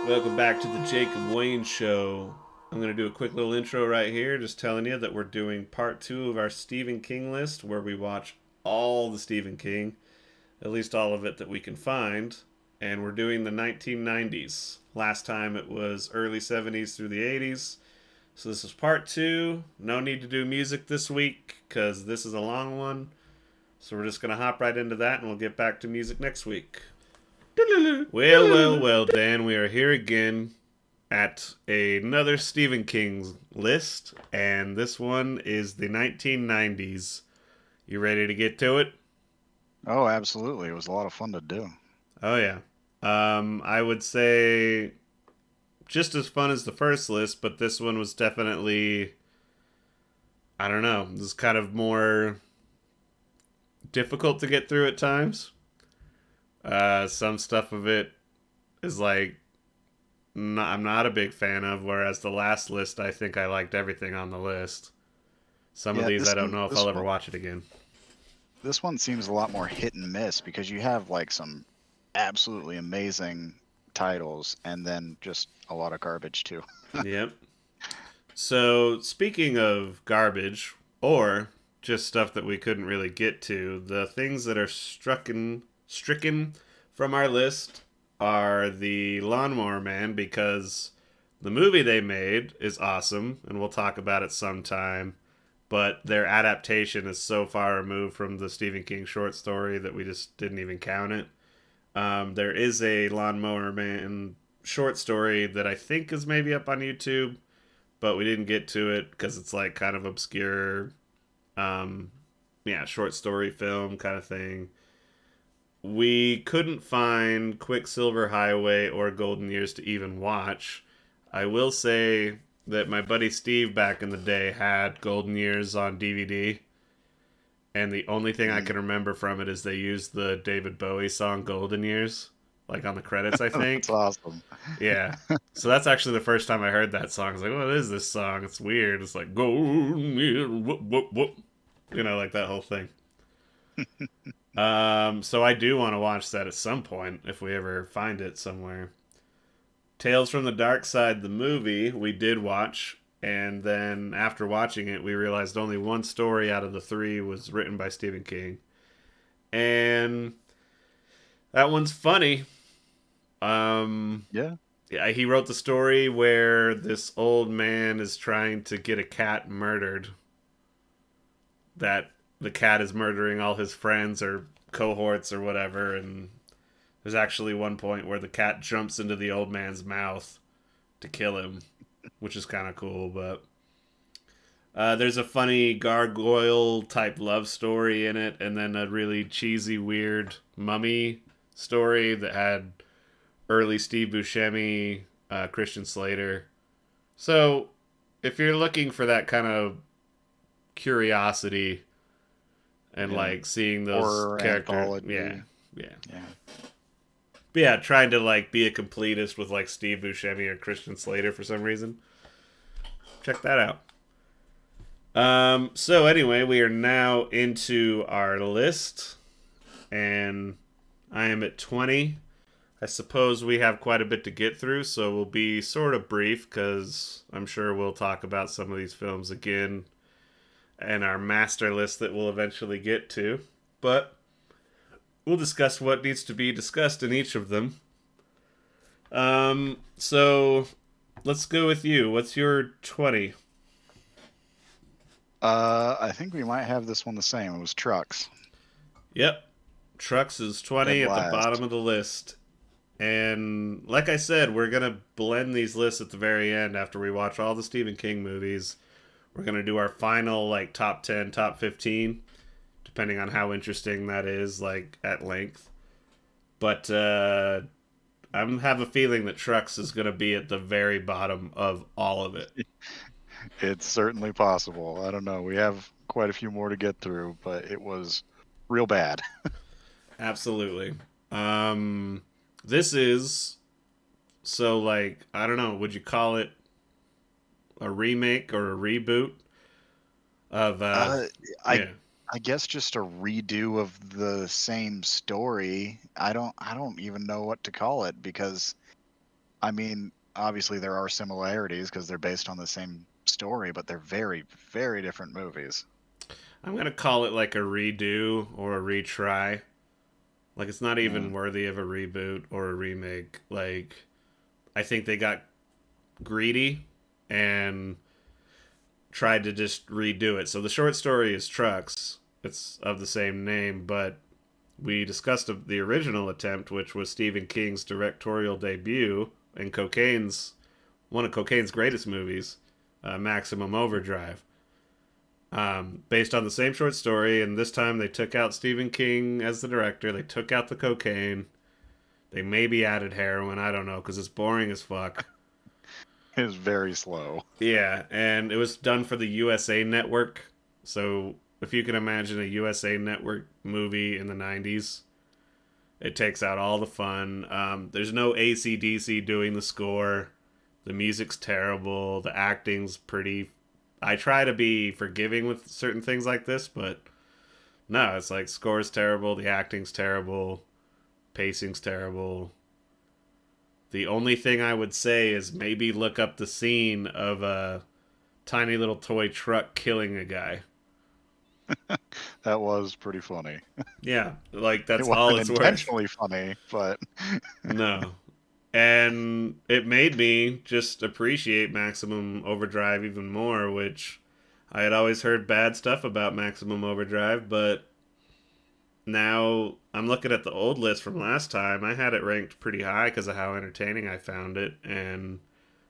Welcome back to the Jacob Wayne Show. I'm going to do a quick little intro right here, just telling you that we're doing part 2 of our Stephen King list, where we watch all the Stephen King, at least all of it that we can find, and we're doing the 1990s. Last time it was early 70s through the 80s, so this is part 2. No need to do music this week, because this is a long one, so we're just going to hop right into that, and we'll get back to music next week. Well, Dan, we are here again at another Stephen King list, and this one is the 1990s. You ready to get to it? Oh, absolutely. It was a lot of fun to do. Oh, yeah. I would say just as fun as the first list, but this one was definitely, I don't know, this is kind of more difficult to get through at times. Some stuff of it is like I'm not a big fan of, whereas the last list I think I liked everything on the list. Some of these I don't know if I'll ever watch it again. This one seems a lot more hit and miss because you have like some absolutely amazing titles and then just a lot of garbage too. Yep. So speaking of garbage or just stuff that we couldn't really get to, the things that are stricken from our list are the Lawnmower Man, because the movie they made is awesome and we'll talk about it sometime, but their adaptation is so far removed from the Stephen King short story that we just didn't even count it. There is a Lawnmower Man short story that I think is maybe up on YouTube, but we didn't get to it because it's like kind of obscure, short story film kind of thing. We couldn't find Quicksilver Highway or Golden Years to even watch. I will say that my buddy Steve back in the day had Golden Years on DVD, and the only thing I can remember from it is they used the David Bowie song Golden Years, like on the credits, I think. That's awesome. Yeah. So that's actually the first time I heard that song. I was like, what is this song? It's weird. It's like, Golden Years, whoop, whoop, whoop. You know, like that whole thing. So I do want to watch that at some point if we ever find it somewhere. Tales from the Dark Side, the movie, we did watch, and then after watching it, we realized only one story out of the 3 was written by Stephen King, and that one's funny. Yeah, he wrote the story where this old man is trying to get a cat murdered. That the cat is murdering all his friends or cohorts or whatever, and there's actually one point where the cat jumps into the old man's mouth to kill him, which is kind of cool. But there's a funny gargoyle type love story in it, and then a really cheesy, weird mummy story that had early Steve Buscemi, Christian Slater. So if you're looking for that kind of curiosity and like seeing those horror characters, anthology. yeah. But yeah, trying to like be a completist with like Steve Buscemi or Christian Slater for some reason. Check that out. So anyway, we are now into our list, and I am at 20. I suppose we have quite a bit to get through, so we'll be sort of brief because I'm sure we'll talk about some of these films again and our master list that we'll eventually get to. But we'll discuss what needs to be discussed in each of them. So let's go with you. What's your 20? I think we might have this one the same. It was Trucks. Yep. Trucks is Dead 20 at the last. bottom of the list. And like I said, we're going to blend these lists at the very end after we watch all the Stephen King movies. We're going to do our final like top 10, top 15, depending on how interesting that is, like at length. But I have a feeling that Trucks is going to be at the very bottom of all of it. It's certainly possible. I don't know. We have quite a few more to get through, but it was real bad. Absolutely. Um, this is so like I don't know. Would you call it a remake or a reboot of Uh, I yeah? I guess just a redo of the same story. I don't even know what to call it because I mean, obviously there are similarities because they're based on the same story, but they're very, very different movies. I'm gonna call it like a redo or a retry. Like it's not even Mm. worthy of a reboot or a remake. Like I think they got greedy and tried to just redo it. So the short story is Trucks. It's of the same name, but we discussed the original attempt, which was Stephen King's directorial debut and Cocaine's one of Cocaine's greatest movies, Maximum Overdrive. Based on the same short story, and this time they took out Stephen King as the director. They took out the cocaine. They maybe added heroin. I don't know because it's boring as fuck. It was very slow. Yeah, and it was done for the USA Network. So if you can imagine a USA Network movie in the 90s, it takes out all the fun. There's no AC/DC doing the score. The music's terrible. The acting's pretty. I try to be forgiving with certain things like this, but no, it's like score's terrible. The acting's terrible. Pacing's terrible. The only thing I would say is maybe look up the scene of a tiny little toy truck killing a guy. That was pretty funny. Yeah, like It that's all wasn't it's worth. intentionally funny, but No. And it made me just appreciate Maximum Overdrive even more, which I had always heard bad stuff about Maximum Overdrive, but now I'm looking at the old list from last time. I had it ranked pretty high because of how entertaining I found it, and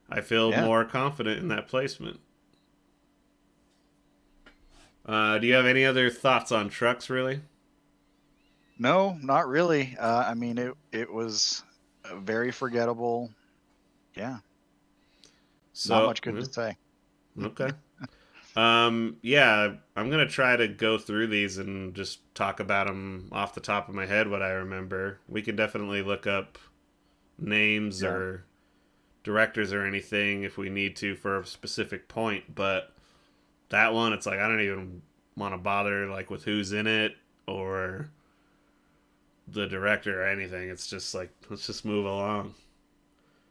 I feel yeah. more confident in that placement. Do you have any other thoughts on trucks, really? No, not really. I mean, it was very forgettable. Yeah, not So, much good to say. okay. Yeah, I'm gonna try to go through these and just talk about them off the top of my head. What I remember, we can definitely look up names Yeah. or directors or anything if we need to for a specific point. But that one, it's like I don't even want to bother like with who's in it or the director or anything. It's just like let's just move along.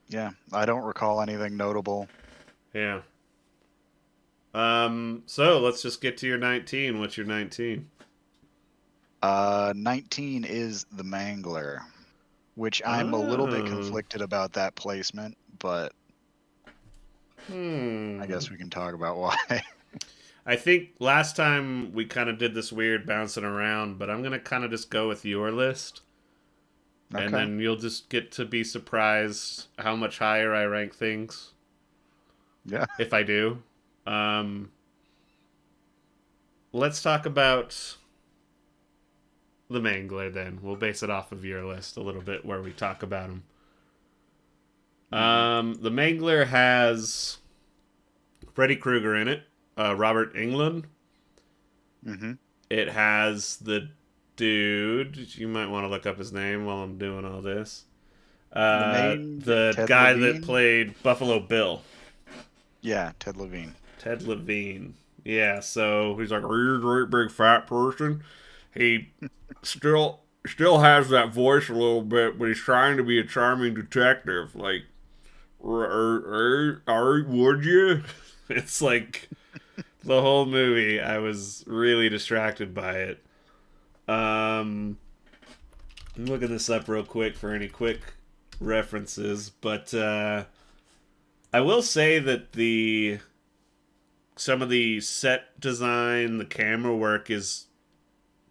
Yeah, I don't recall anything notable. Yeah. So let's just get to your 19. What's your 19? 19 is The Mangler, which I'm a little bit Oh. conflicted about that placement, but I Hmm. guess we can talk about why. I think last time we kind of did this weird bouncing around, but I'm going to kind of just go with your list. And Okay. then you'll just get to be surprised how much higher I rank things Yeah. if I do. Um, let's talk about the Mangler then. We'll base it off of your list a little bit where we talk about him. Hmm. The Mangler has Freddy Krueger in it, Robert Englund. Hmm. It has the dude. You might want to look up his name while I'm doing all this. The main The Ted guy that Levine. played Buffalo Bill, Yeah, Ted Levine. Ted Levine. Yeah, so he's like a really great big fat person. He still has that voice a little bit, but he's trying to be a charming detective. Like, would you? It's like the whole movie. I was really distracted by it. Um, I'm looking this up real quick for any quick references, but I will say that the some of the set design, the camera work is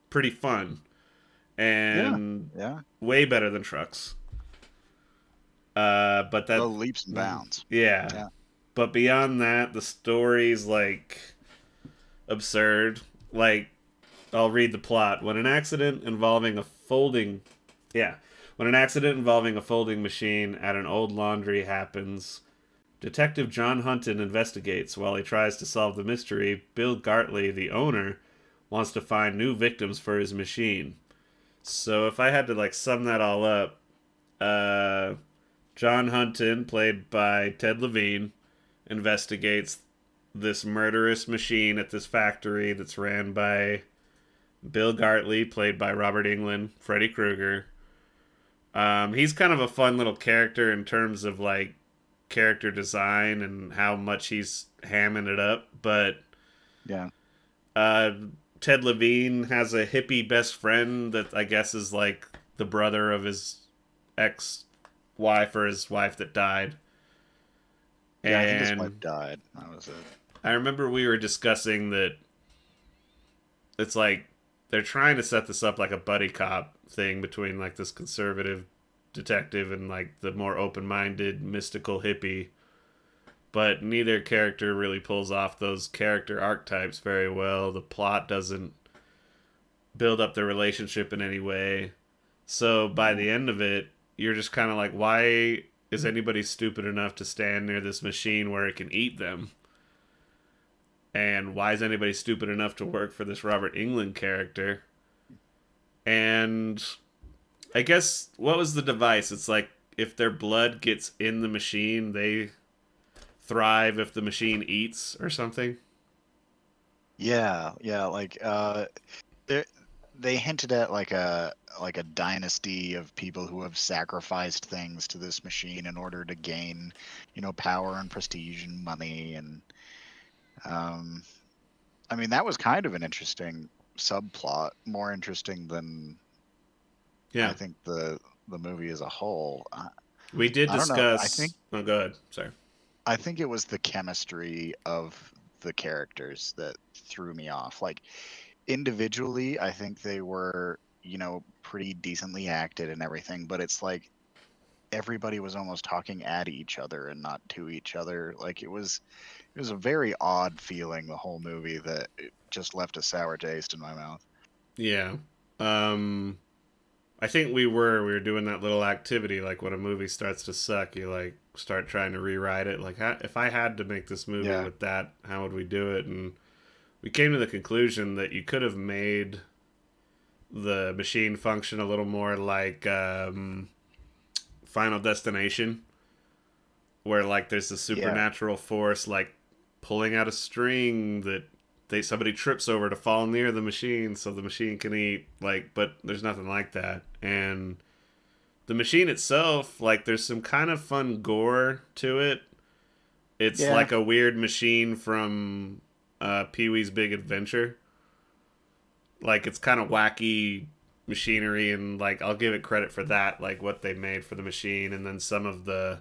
pretty fun. Yeah. and Yeah. way better than trucks. But Oh, that, leaps and bounds. yeah. Yeah. But beyond that, the story's like absurd. Like, I'll read the plot. Yeah, when an accident involving a folding machine at an old laundry happens, Detective John Hunton investigates. While he tries to solve the mystery, Bill Gartley, the owner, wants to find new victims for his machine. So if I had to like sum that all up, uh, John Hunton, played by Ted Levine, investigates this murderous machine at this factory that's ran by Bill Gartley, played by Robert Englund, Freddy Krueger. He's kind of a fun little character in terms of like character design and how much he's hamming it up. But Yeah. uh, Ted Levine has a hippie best friend that I guess is like the brother of his ex wife or his wife that died. Yeah. I think his wife And died. That was it. I remember we were discussing that it's like they're trying to set this up like a buddy cop thing between like this conservative detective and like the more open-minded mystical hippie, but neither character really pulls off those character archetypes very well. The plot doesn't build up their relationship in any way, so by Yeah. the end of it you're just kind of like, why is anybody stupid enough to stand near this machine where it can eat them, and why is anybody stupid enough to work for this Robert Englund character? And I guess what was the device? It's like if their blood gets in the machine, they thrive if the machine eats or something. Yeah. Yeah. They they hinted at like a dynasty of people who have sacrificed things to this machine in order to gain, power and prestige and money and um I mean that was kind of an interesting subplot, more interesting than I Yeah, think the movie as a whole. we did I don't know. discuss. Oh, go ahead. Sorry. I think it was the chemistry of the characters that threw me off. Like individually, I think they were, pretty decently acted and everything, but it's like everybody was almost talking at each other and not to each other. Like it was a very odd feeling the whole movie that it just left a sour taste in my mouth. Yeah. Um, I think we were doing that little activity like when a movie starts to suck, you like start trying to rewrite it. Like, if I had to make this movie Yeah. with that, how would we do it? And we came to the conclusion that you could have made the machine function a little more like Final Destination, where like there's a Yeah. supernatural force like pulling out a string that somebody trips over to fall near the machine so the machine can eat, like, but there's nothing like that. And the machine itself, like, there's some kind of fun gore to it. It's Yeah. like a weird machine from Pee-wee's Big Adventure. Like, it's kind of wacky machinery, and like I'll give it credit for that, like what they made for the machine. And then some of the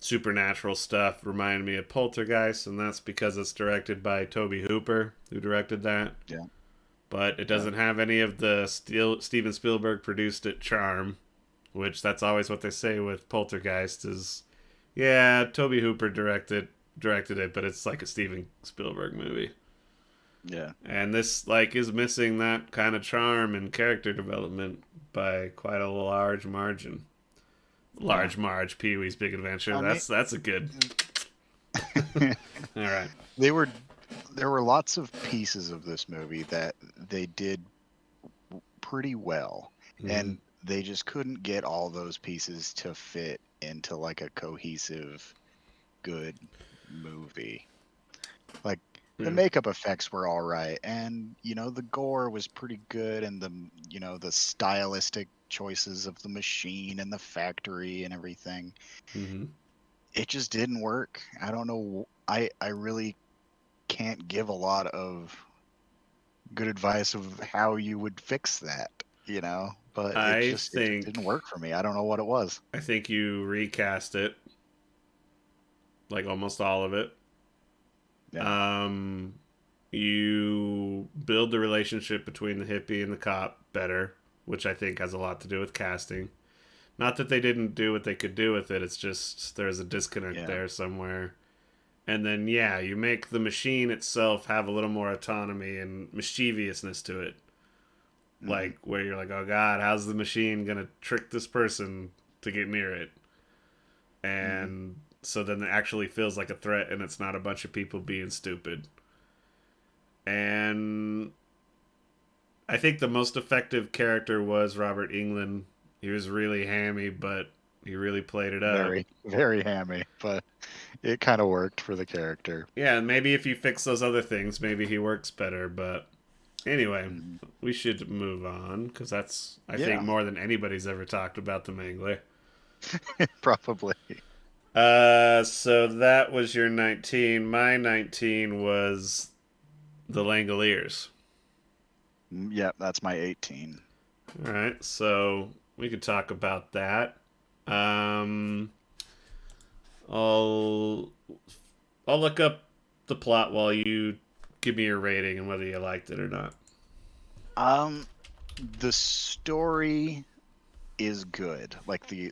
supernatural stuff reminded me of Poltergeist, and that's because it's directed by Toby Hooper, who directed that. Yeah. But it Yeah. doesn't have any of the Steven Spielberg produced it charm, which that's always what they say with Poltergeist is, yeah, Toby Hooper directed it, but it's like a Steven Spielberg movie. Yeah. And this like is missing that kind of charm and character development by quite a large margin. Yeah. Large Marge, Pee Wee's Big Adventure. I mean, That's a good. All right. they were there were lots of pieces of this movie that they did pretty well, Mm-hmm. and they just couldn't get all those pieces to fit into like a cohesive good movie. Like the Yeah. makeup effects were all right, and the gore was pretty good, and the stylistic choices of the machine and the factory and everything, Mm-hmm. it just didn't work. I don't know. I really can't give a lot of good advice of how you would fix that, but I it just think didn't work for me. I don't know what it was. I think you recast it, like almost all of it. Yeah. Um, you build the relationship between the hippie and the cop better. which I think has a lot to do with casting. Not that they didn't do what they could do with it, it's just there's a disconnect Yeah. there somewhere. And then, yeah, you make the machine itself have a little more autonomy and mischievousness to it. Hmm. Like, where you're like, oh god, how's the machine gonna trick this person to get near it? Hmm. And so then it actually feels like a threat and it's not a bunch of people being stupid. And I think the most effective character was Robert England. He was really hammy, but he really played it up. Very, very hammy, but it kind of worked for the character. Yeah, maybe if you fix those other things, maybe he works better. But anyway, Hmm. we should move on because that's, I think, Yeah, more than anybody's ever talked about the Mangler. probably. So that was your 19. My 19 was the Langoliers. Yep, that's my 18. All right, so we could talk about that. Um, I'll I'll look up the plot while you give me your rating and whether you liked it or not. Um, the story is good. Like the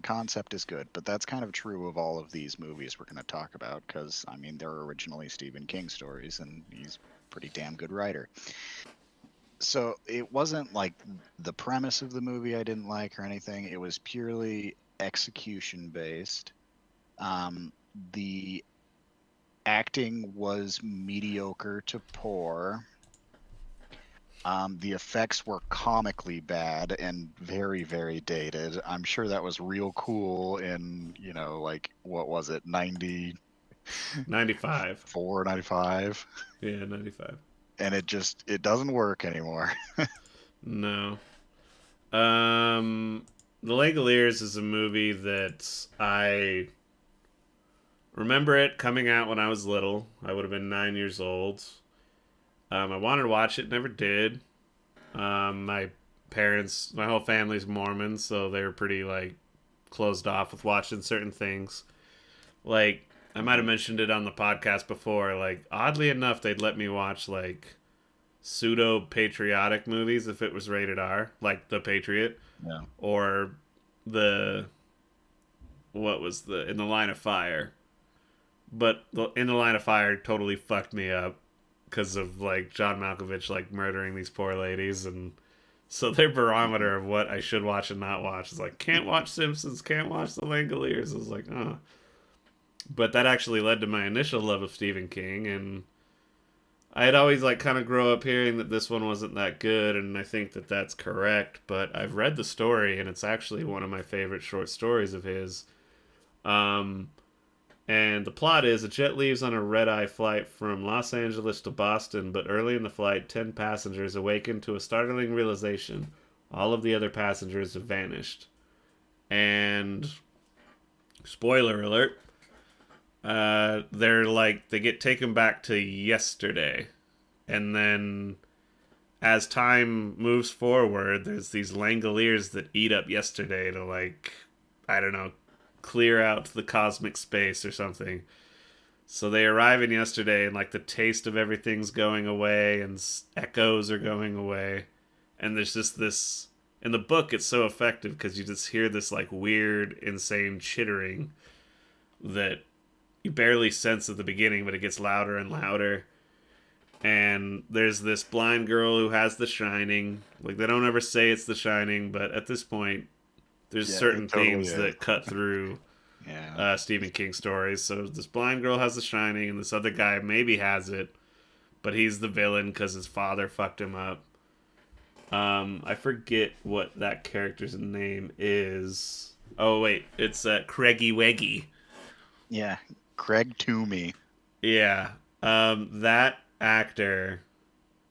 concept is good, but that's kind of true of all of these movies we're going to talk about because I mean they're originally Stephen King stories and he's a pretty damn good writer. So it wasn't like the premise of the movie I didn't like or anything. It was purely execution based. The acting was mediocre to poor. The effects were comically bad and very, very dated. I'm sure that was real cool in, like, what was it, 95. 95? Yeah, 95. And it doesn't work anymore. No. Um, The Langoliers is a movie that I remember it coming out when I was little. I would have been 9 years old. I wanted to watch it, never did. My parents, my whole family's Mormon, so they were pretty like closed off with watching certain things. Like I might have Hmm. mentioned it on the podcast before. Like oddly enough, they'd let me watch like pseudo patriotic movies if it was rated R, like The Patriot Yeah. or the what was the In the Line of Fire. But In the Line of Fire totally fucked me up because of like John Malkovich like murdering these poor ladies, and so their Hmm. barometer of what I should watch and not watch is like can't watch Simpsons, can't watch The Langoliers. I was like, oh. But that actually led to my initial love of Stephen King, and I had always like kind of grow up hearing that this one wasn't that good, and I think that that's correct. But I've read the story, and it's actually one of my favorite short stories of his. Um, and the plot is a jet leaves on a red eye flight from Los Angeles to Boston, but early in the flight, 10 passengers awaken to a startling realization all of the other passengers have vanished. And, spoiler alert, they're like, they get taken back to yesterday. And then, as time moves forward, there's these Langoliers that eat up yesterday to, like, I don't know, clear out the cosmic space or something. So they arrive in yesterday, and like the taste of everything's going away, and echoes are going away, and there's just this. In the book, it's so effective because you just hear this like weird, insane chittering that you barely sense at the beginning, but it gets louder and louder. And there's this blind girl who has the shining. Like they don't ever say it's the shining, but at this point, there's Yeah, it certain totally themes is. that cut through Yeah. Stephen King stories. So this blind girl has the shining, and this other guy maybe has it, but he's the villain because his father fucked him up. I forget what that character's name is. Oh wait, it's Craigie Weggy. Yeah. Craig Toomey. Yeah, that actor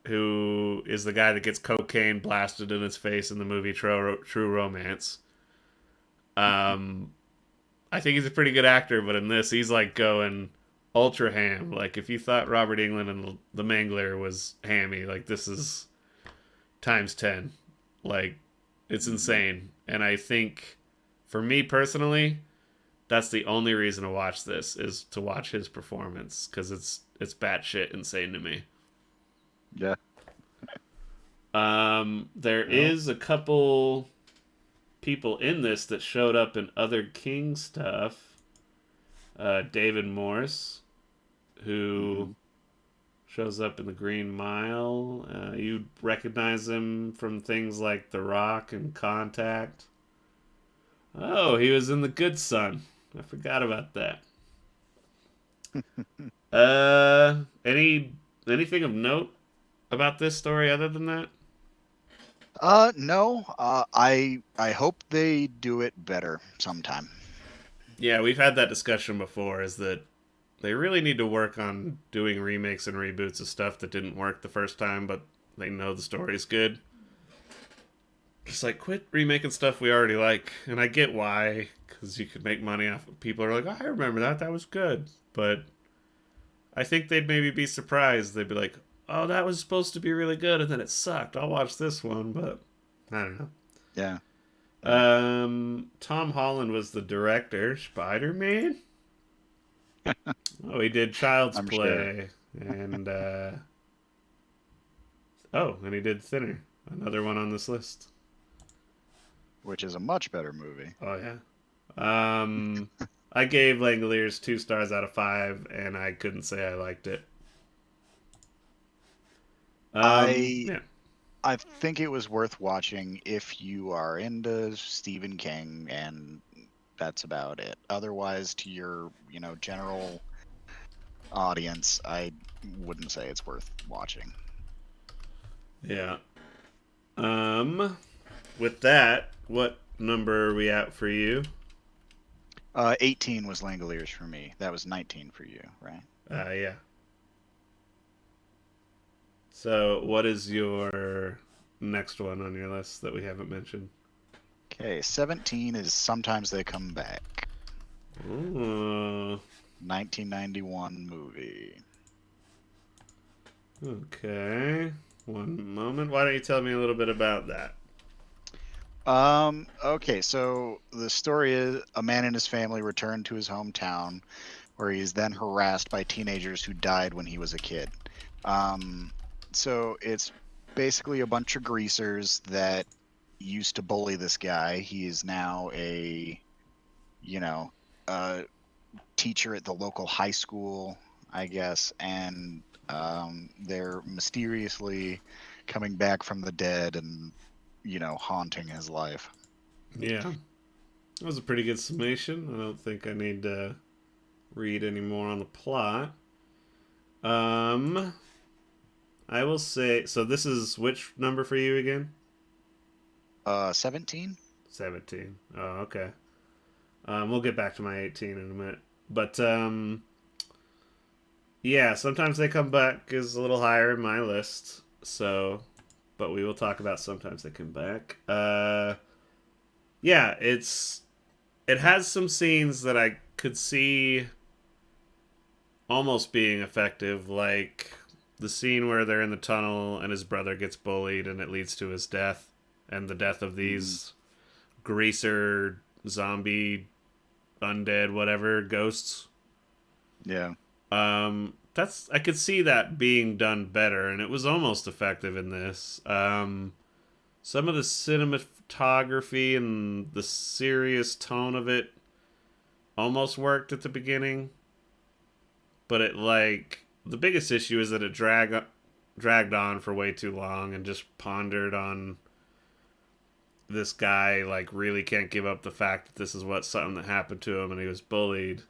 who is the guy that gets cocaine blasted in his face in the movie True Romance. Um, I think he's a pretty good actor, but in this, he's like going ultra ham. Like if you thought Robert England and the Mangler was hammy, like this is times 10. Like it's Hmm. insane. And I think for me personally, that's the only reason to watch this is to watch his performance because it's batshit insane to me. Yeah. There Well, is a couple people in this that showed up in other King stuff. David Morse, who hmm shows up in the Green Mile. You recognize him from things like The Rock and Contact. Oh, he was in The Good Son. I forgot about that. Anything of note about this story other than that? no. I hope they do it better sometime. Yeah, we've had that discussion before. Is that they really need to work on doing remakes and reboots of stuff that didn't work the first time, but they know the story's good. Just like quit remaking stuff we already like, and I get why, because you could make money off of people are like, oh, I remember that, that was good, but I think they'd maybe be surprised. They'd be like, oh, that was supposed to be really good, and then it sucked. I'll watch this one, but I don't know. Yeah. Yeah. Tom Holland was the director. Spider Man. Oh, he did Child's I'm sure. Play, and oh, and he did Thinner. Another one on this list. Which is a much better movie. Oh yeah. Um, I gave Langoliers 2 stars out of 5, and I couldn't say I liked it. I Yeah, I think it was worth watching if you are into Stephen King, and that's about it. Otherwise, to your, general audience, I wouldn't say it's worth watching. yeah. Um, with that, what number are we at for you? 18 was Langoliers for me. That was 19 for you, right? Yeah. So, what is your next one on your list that we haven't mentioned? Okay, 17 is Sometimes They Come Back. Oh, 1991 movie. okay. One moment. Why don't you tell me a little bit about that? Okay, so the story is a man and his family return to his hometown where he is then harassed by teenagers who died when he was a kid. Um, so it's basically a bunch of greasers that used to bully this guy. He is now you know, a teacher at the local high school, I guess, and they're mysteriously coming back from the dead and, haunting his life. Yeah, that was a pretty good summation. I don't think I need to read any more on the plot. Um, I will say so. This is which number for you again? 17? 17. Oh, okay. We'll get back to my 18 in a minute. But yeah, sometimes they come back is a little higher in my list. So, but we will talk about sometimes they come back. Yeah, it has some scenes that I could see almost being effective, like the scene where they're in the tunnel and his brother gets bullied and it leads to his death and the death of Mm, these greaser zombie undead whatever ghosts. yeah. That's I could see that being done better, and it was almost effective in this. Some of the cinematography and the serious tone of it almost worked at the beginning, but it like the biggest issue is that it dragged on for way too long and just pondered on this guy like really can't give up the fact that this is what something that happened to him and he was bullied.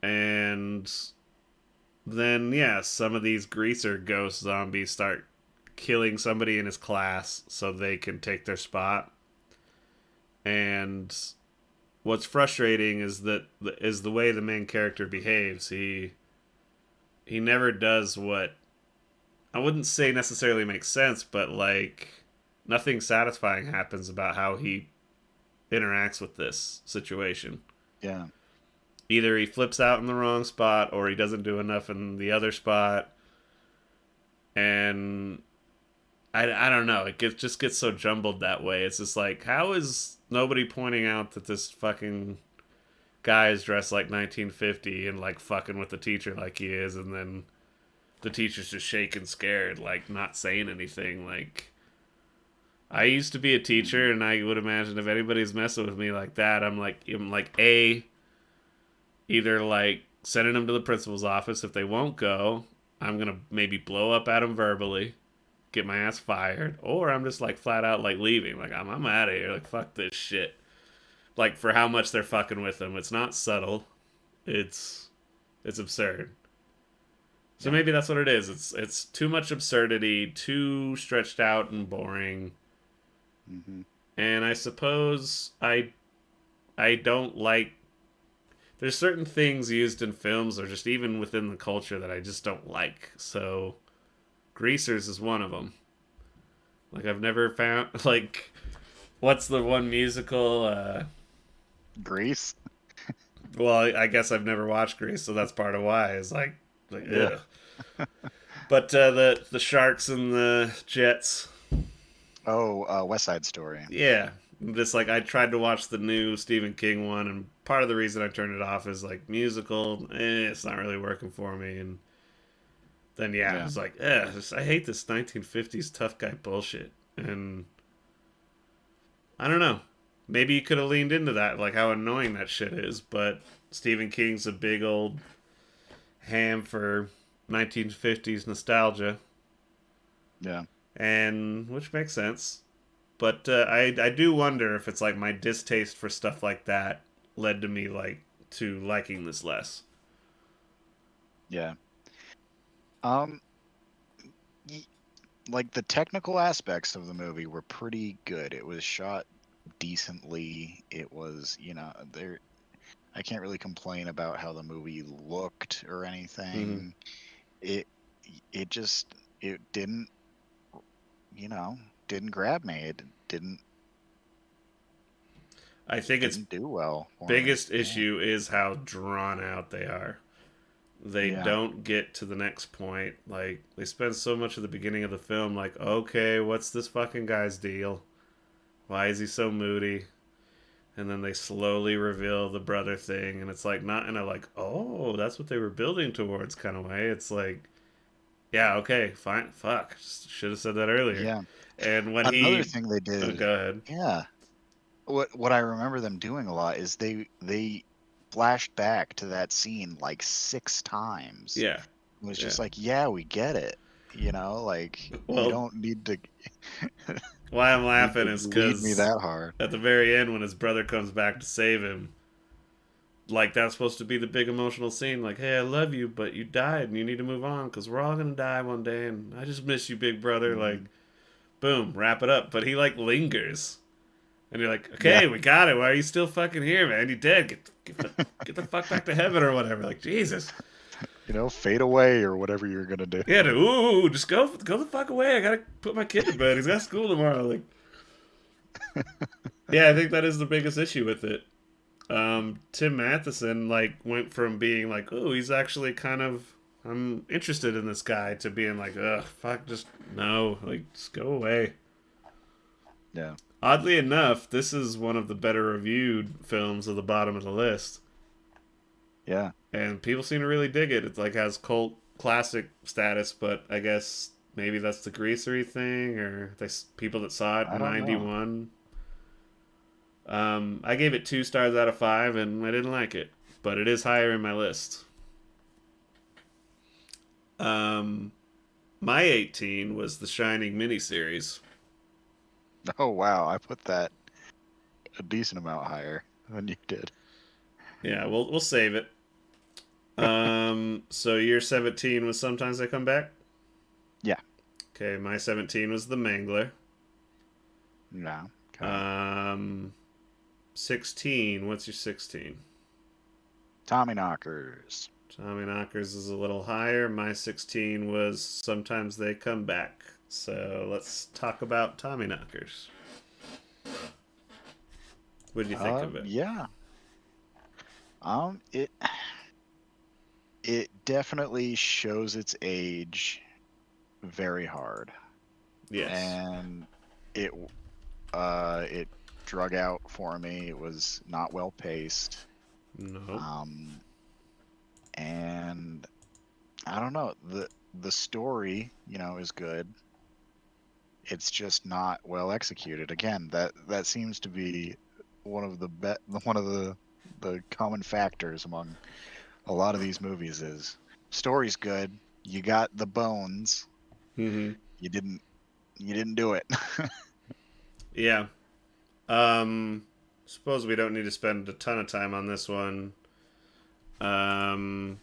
And then yeah, some of these greaser ghost zombies start killing somebody in his class so they can take their spot. And what's frustrating is that is the way the main character behaves. He never does what I wouldn't say necessarily makes sense, but like nothing satisfying happens about how he interacts with this situation. Yeah. Either he flips out in the wrong spot or he doesn't do enough in the other spot. And I don't know. Just gets so jumbled that way. It's just like, how is nobody pointing out that this fucking guy is dressed like 1950 and like fucking with the teacher like he is, and then the teacher's just shaking, scared, like not saying anything. Like I used to be a Mhm. teacher, and I would imagine if anybody's messing with me like that, I'm like a either like sending them to the principal's office. If they won't go, I'm gonna maybe blow up at them verbally, get my ass fired, or I'm just like flat out like leaving. Like I'm out of here. Like fuck this shit. Like for how much they're fucking with them, it's not subtle. It's it's absurd. So Yeah. maybe that's what it is. It's too much absurdity, too stretched out and boring. Hmm. And I suppose I don't like there's certain things used in films or just even within the culture that I just don't like. So Greasers is one of them. Like I've never found like what's the one musical Grease. well, I guess I've never watched Grease, so that's part of why is like Yeah. ugh. But the sharks and the jets, Oh, West Side Story. yeah. Just like I tried to watch the new Stephen King one, and part of the reason I turned it off is like musical, it's not really working for me. And then yeah, I Yeah. was like, I hate this 1950s tough guy bullshit. And I don't know, maybe you could have leaned into that, like how annoying that shit is. But Stephen King's a big old ham for 1950s nostalgia, Yeah. and which makes sense. But I do wonder if it's like my distaste for stuff like that led to me like to liking this less. Yeah. Um, y- like the technical aspects of the movie were pretty good. It was shot decently. It was, there. I can't really complain about how the movie looked or Mm-hmm. anything. It, it just, it didn't, you know, didn't grab me. It I think its didn't do well for me. biggest Yeah. issue is how drawn out they are. They Yeah. don't get to the next point. Like they spend so much of the beginning of the film like, okay, what's this fucking guy's deal? Why is he so moody? And then they slowly reveal the brother thing, and it's like not in a like, oh, that's what they were building towards kind of way. It's like, yeah, okay, fine, fuck, should have said that earlier. Yeah. And when Another he, thing they oh, did, go ahead. yeah. What I remember them doing a lot is they flashed back to that scene like 6 times. Yeah, It was yeah. just like, yeah, we get it. Like you Well, don't need to why I'm need laughing to is lead me because that hard. at the very end, when his brother comes back to save him, like that's supposed to be the big emotional scene. Like, hey, I love you, but you died, and you need to move on because we're all gonna die one day, and I just miss you, big brother. Like, Hmm. boom, wrap it up. But he like lingers. And you're like, Yeah. okay, we got it. Why are you still fucking here, man? You dead. Get the fuck back to heaven or whatever. Like, Jesus. Fade away or whatever you're gonna do. Yeah, dude, ooh, just go the fuck away. I gotta put my kid to bed. He's got school tomorrow. Like, yeah, I think that is the biggest issue with it. Tim Matheson like went from being like, oh, he's actually kind of I'm interested in this guy to being like, ugh, fuck, just no, like, just go away. Yeah. Oddly enough, this is one of the better reviewed films at the bottom of the list. Yeah. And people seem to really dig it. It's like has cult classic status, but I guess maybe that's the greasery thing, or they people that saw it I in don't know. '91. I gave it 2 stars out of 5, and I didn't like it, but it is higher in my list. Um, my 18 was the Shining miniseries. Oh wow, I put that a decent amount higher than you did. Yeah, we'll save it. So your 17 was Sometimes I Come Back. Yeah. Okay, my 17 was The Mangler. Yeah. Okay. Um, 16. What's your 16? Tommy Knockers. Tommy Knockers is a little higher. My 16 was Sometimes They Come Back. So let's talk about Tommy Knockers. What did you think of it? Yeah. It definitely shows its age very hard, Yes. and it it drug out for me. It was not well paced, No. um, and I don't know. The story, is good. It's just not well executed. Again, that seems to be one of the common factors among a lot of these movies is story's good. You got the bones. Mm-hmm. You didn't you didn't do it. Yeah. Um, suppose we don't need to spend a ton of time on this one. Um,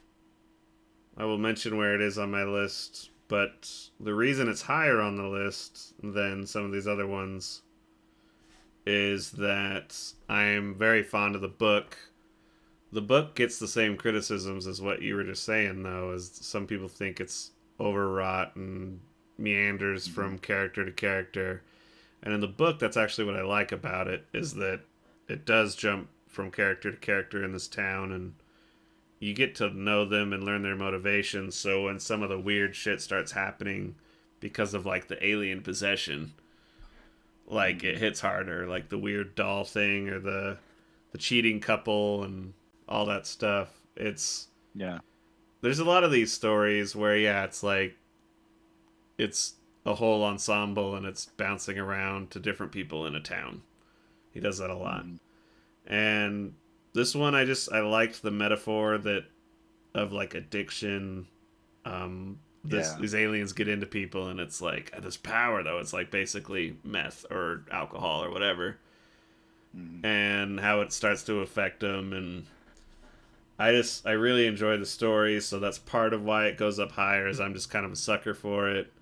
I will mention where it is on my list, but the reason it's higher on the list than some of these other ones is that I'm very fond of the book. The book gets the same criticisms as what you were just saying, though, as some people think it's overwrought and meanders Mhm. from character to character. And in the book, that's actually what I like about it, is that it does jump from character to character in this town, and you get to know them and learn their motivations. So when some of the weird shit starts happening because of like the alien possession, like it Mhm. hits harder, like the weird doll thing or the cheating couple and all that stuff. It's Yeah. there's a lot of these stories where yeah, it's like it's a whole ensemble and it's bouncing around to different people in a town. He does that a lot. Mhm. And this one I liked the metaphor that of like addiction. Yeah. These aliens get into people and it's like this power though it's like basically meth or alcohol or whatever, Mhm. and how it starts to affect them. And I really enjoy the story, so that's part of why it goes up higher. Is I'm just kind of a sucker for it.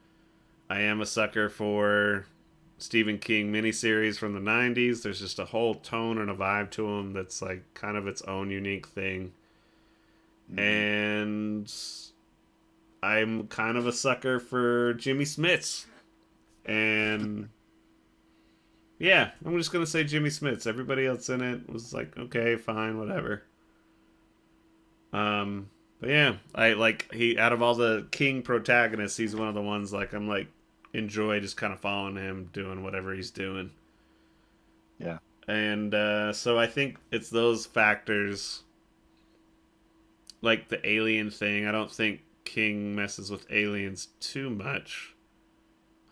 I am a sucker for Stephen King miniseries from the 90s. There's just a whole tone and a vibe to them that's like kind of its own unique thing. Mhm. And I'm kind of a sucker for Jimmy Smits. And yeah, I'm just going to say Jimmy Smits. Everybody else in it was like, okay, fine, whatever. Um, but yeah, I like he out of all the King protagonists, he's one of the ones like I'm like enjoy just kind of following him doing whatever he's doing. Yeah. And so I think it's those factors, like the alien thing. I don't think King messes with aliens too much.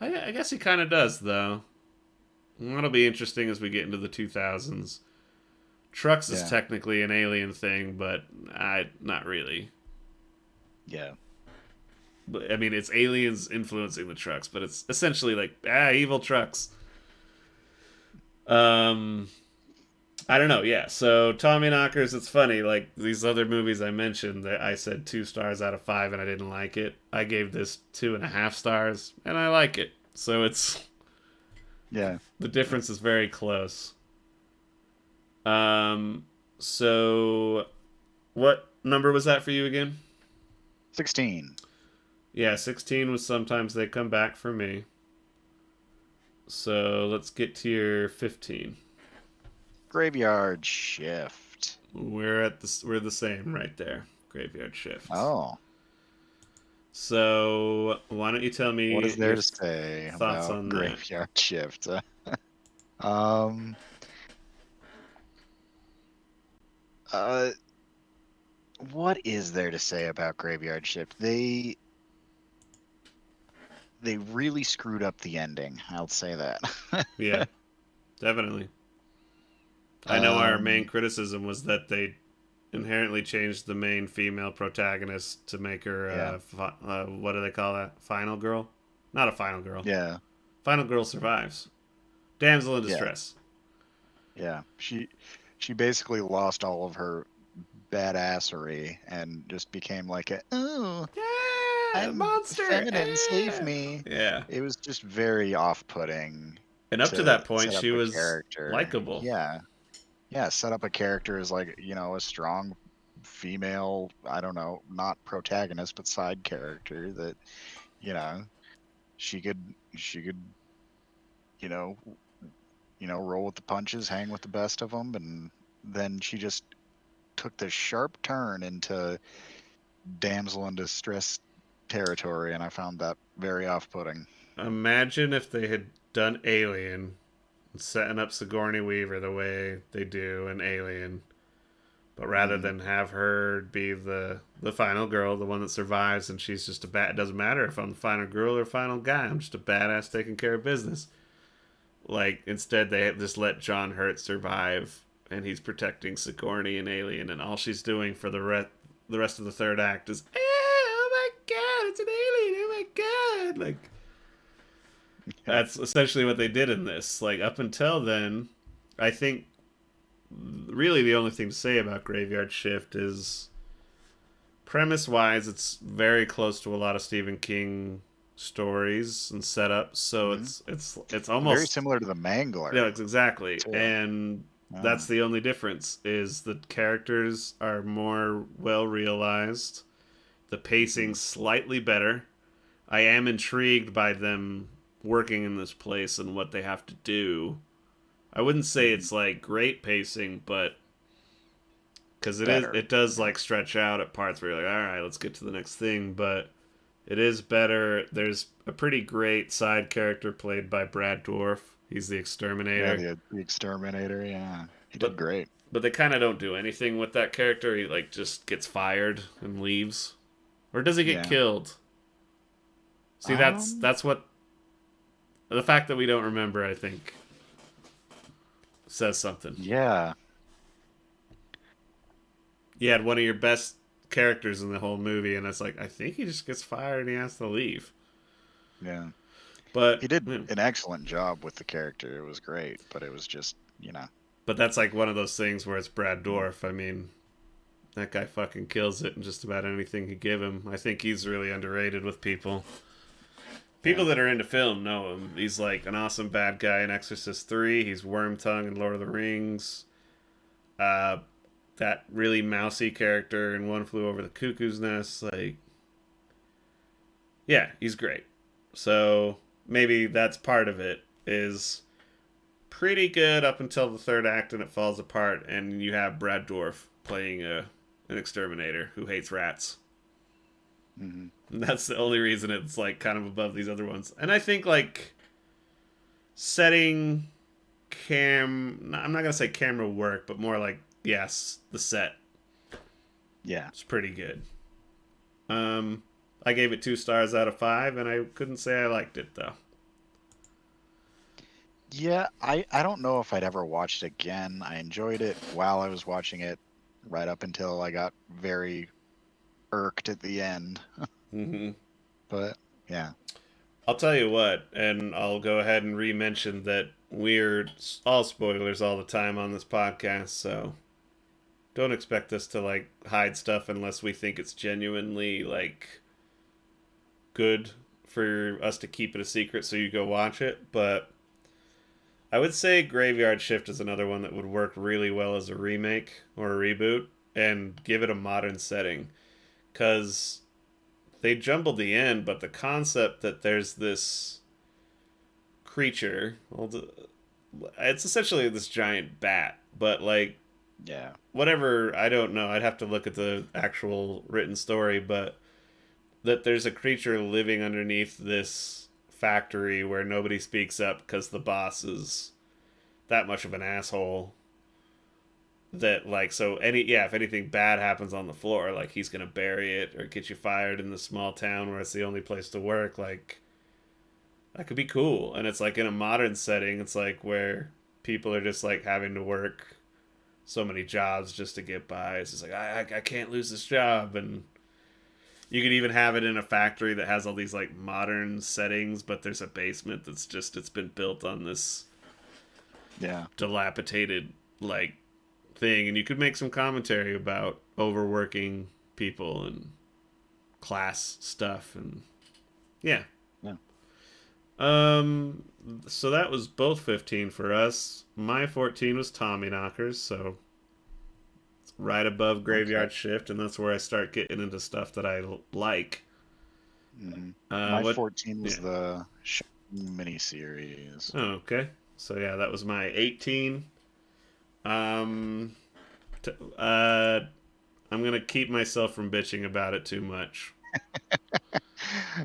I guess he kind of does, though. That'll be interesting as we get into the 2000s. Trucks is Yeah. technically an alien thing, but not really. Yeah. But I mean, it's aliens influencing the trucks, but it's essentially like evil trucks. Um, I don't know. Yeah. So Tommy Knockers, it's funny. Like these other movies I mentioned, that I said 2 stars out of 5, and I didn't like it. I gave this 2.5 stars, and I like it. So it's Yeah. the difference is very close. Um. So what number was that for you again? 16. Yeah, 16 was sometimes they come back for me. So let's get to your 15. Graveyard Shift. We're the same right there. Graveyard Shift. Oh, So why don't you tell what me is there your to say thoughts about on that? Graveyard Shift? Um, uh, what is there to say about Graveyard Shift? They really screwed up the ending. I'll say that. Yeah, definitely. I know our main Um, criticism was that they inherently changed the main female protagonist to make her yeah, what do they call that? Final girl? Not a final girl. yeah, Final girl survives. Damsel in yeah, distress. yeah. She basically lost all of her badassery and just became like a, oh, Yeah, I'm monster. feminine, save me. Yeah. It was just very off-putting And up to to that point, set up she a was character. likable. Yeah, yeah, set up a character as like, a strong female, I don't know, not protagonist, but side character that, you know, she could, you know, roll with the punches, hang with the best of them, and then she just took this sharp turn into damsel in distress territory, and I found that very off-putting. Imagine if they had done Alien, setting up Sigourney Weaver the way they do in Alien, But rather than have her be the final girl, the one that survives, and she's just a bad. It doesn't matter if I'm the final girl or final guy. I'm just a badass taking care of business. Like instead, they just let John Hurt survive, and he's protecting Sigourney and Alien, and all she's doing for the rest of the third act is, oh my god, it's an alien! Oh my god! Like Yeah. that's essentially what they did in this. Like up until then, I think really the only thing to say about Graveyard Shift is premise wise, it's very close to a lot of Stephen King stories and setups. So Hmm. it's Very almost similar to the yeah, Mangler it's exactly. too. And Yeah. that's the only difference is the characters are more well realized, the Hmm. pacing slightly better. I am intrigued by them working in this place and what they have to do. I wouldn't say Hmm. it's like great pacing, but because Better. it does Yeah. like stretch out at parts where you're like, all right, let's get to the next thing. But it is better. There's a pretty great side character played by Brad Dourif. He's the Yeah. exterminator, The Exterminator. Yeah. He did but great. they kind of don't do anything with that character. He like just gets fired and leaves, or does he get Yeah. killed? See, Um. that's what the fact that we don't remember. I think says something. Yeah. You had one of your best characters in the whole movie, and it's like I think he just gets fired and he has to leave. Yeah. But He did an excellent job with the character. It was great, but it was just, you know. but that's like one of those things where it's Brad Mm. Dourif. I mean, that guy fucking kills it in just about anything you give him. I think he's really underrated with people. People Yeah. that are into film know him. He's like an awesome bad guy in Exorcist 3. He's Wormtongue in Lord of the Rings. Uh, that really mousy character in One Flew Over the Cuckoo's Nest. Like, yeah, he's great. So maybe that's part of it. Is pretty good up until the third act and it falls apart, and you have Brad Dourif playing an exterminator who hates rats. Hmm. And that's the only reason it's like kind of above these other ones. And I think like setting I'm not gonna say camera work, but more like yes, the set Yeah. is pretty good. I gave it 2 stars out of 5, and I couldn't say I liked it though. Yeah. I don't know if I'd ever watch it again. I enjoyed it while I was watching it, right up until I got very irked at the end. Hmm. But yeah. I'll tell you what, and I'll go ahead and re-mention that we're all spoilers all the time on this podcast, so don't expect us to like hide stuff unless we think it's genuinely like good for us to keep it a secret so you go watch it. But I would say Graveyard Shift is another one that would work really well as a remake or a reboot and give it a modern setting because they jumbled the end, but the concept that there's this creature, well, it's essentially this giant bat, but like Yeah. whatever, I don't know. I'd have to look at the actual written story, but that there's a creature living underneath this factory where nobody speaks up because the boss is that much of an asshole that like so any yeah if anything bad happens on the floor like he's gonna bury it or get you fired in the small town where it's the only place to work like that could be cool. And it's like in a modern setting it's like where people are just like having to work so many jobs just to get by. It's just like I can't lose this job. And you could even have it in a factory that has all these like modern settings, but there's a basement that's just it's been built on this Yeah. dilapidated like thing, and you could make some commentary about overworking people and class stuff. And yeah. Yeah. um so that was both 15 for us. My 14 was Tommy Knockers, so right above Okay. Graveyard Shift, and that's where I start getting into stuff that I like. Hmm. My What? 14 was Yeah. the miniseries. Oh, okay. So yeah, that was my 18. Um, t- uh, I'm gonna keep myself from bitching about it too much. I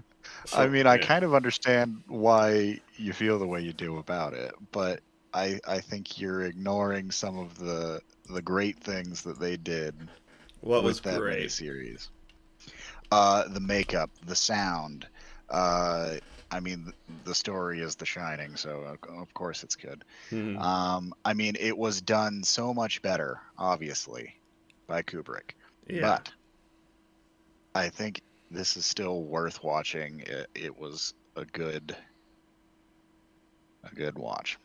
So mean, I yeah, kind of understand why you feel the way you do about it, but I think you're ignoring some of the great things that they did What was with that great? miniseries. The makeup, the sound. Uh, I mean, the story is The Shining, so of course it's good. Hmm. I mean, it was done so much better, obviously, by Kubrick, Yeah. but I think this is still worth watching. It was a good watch.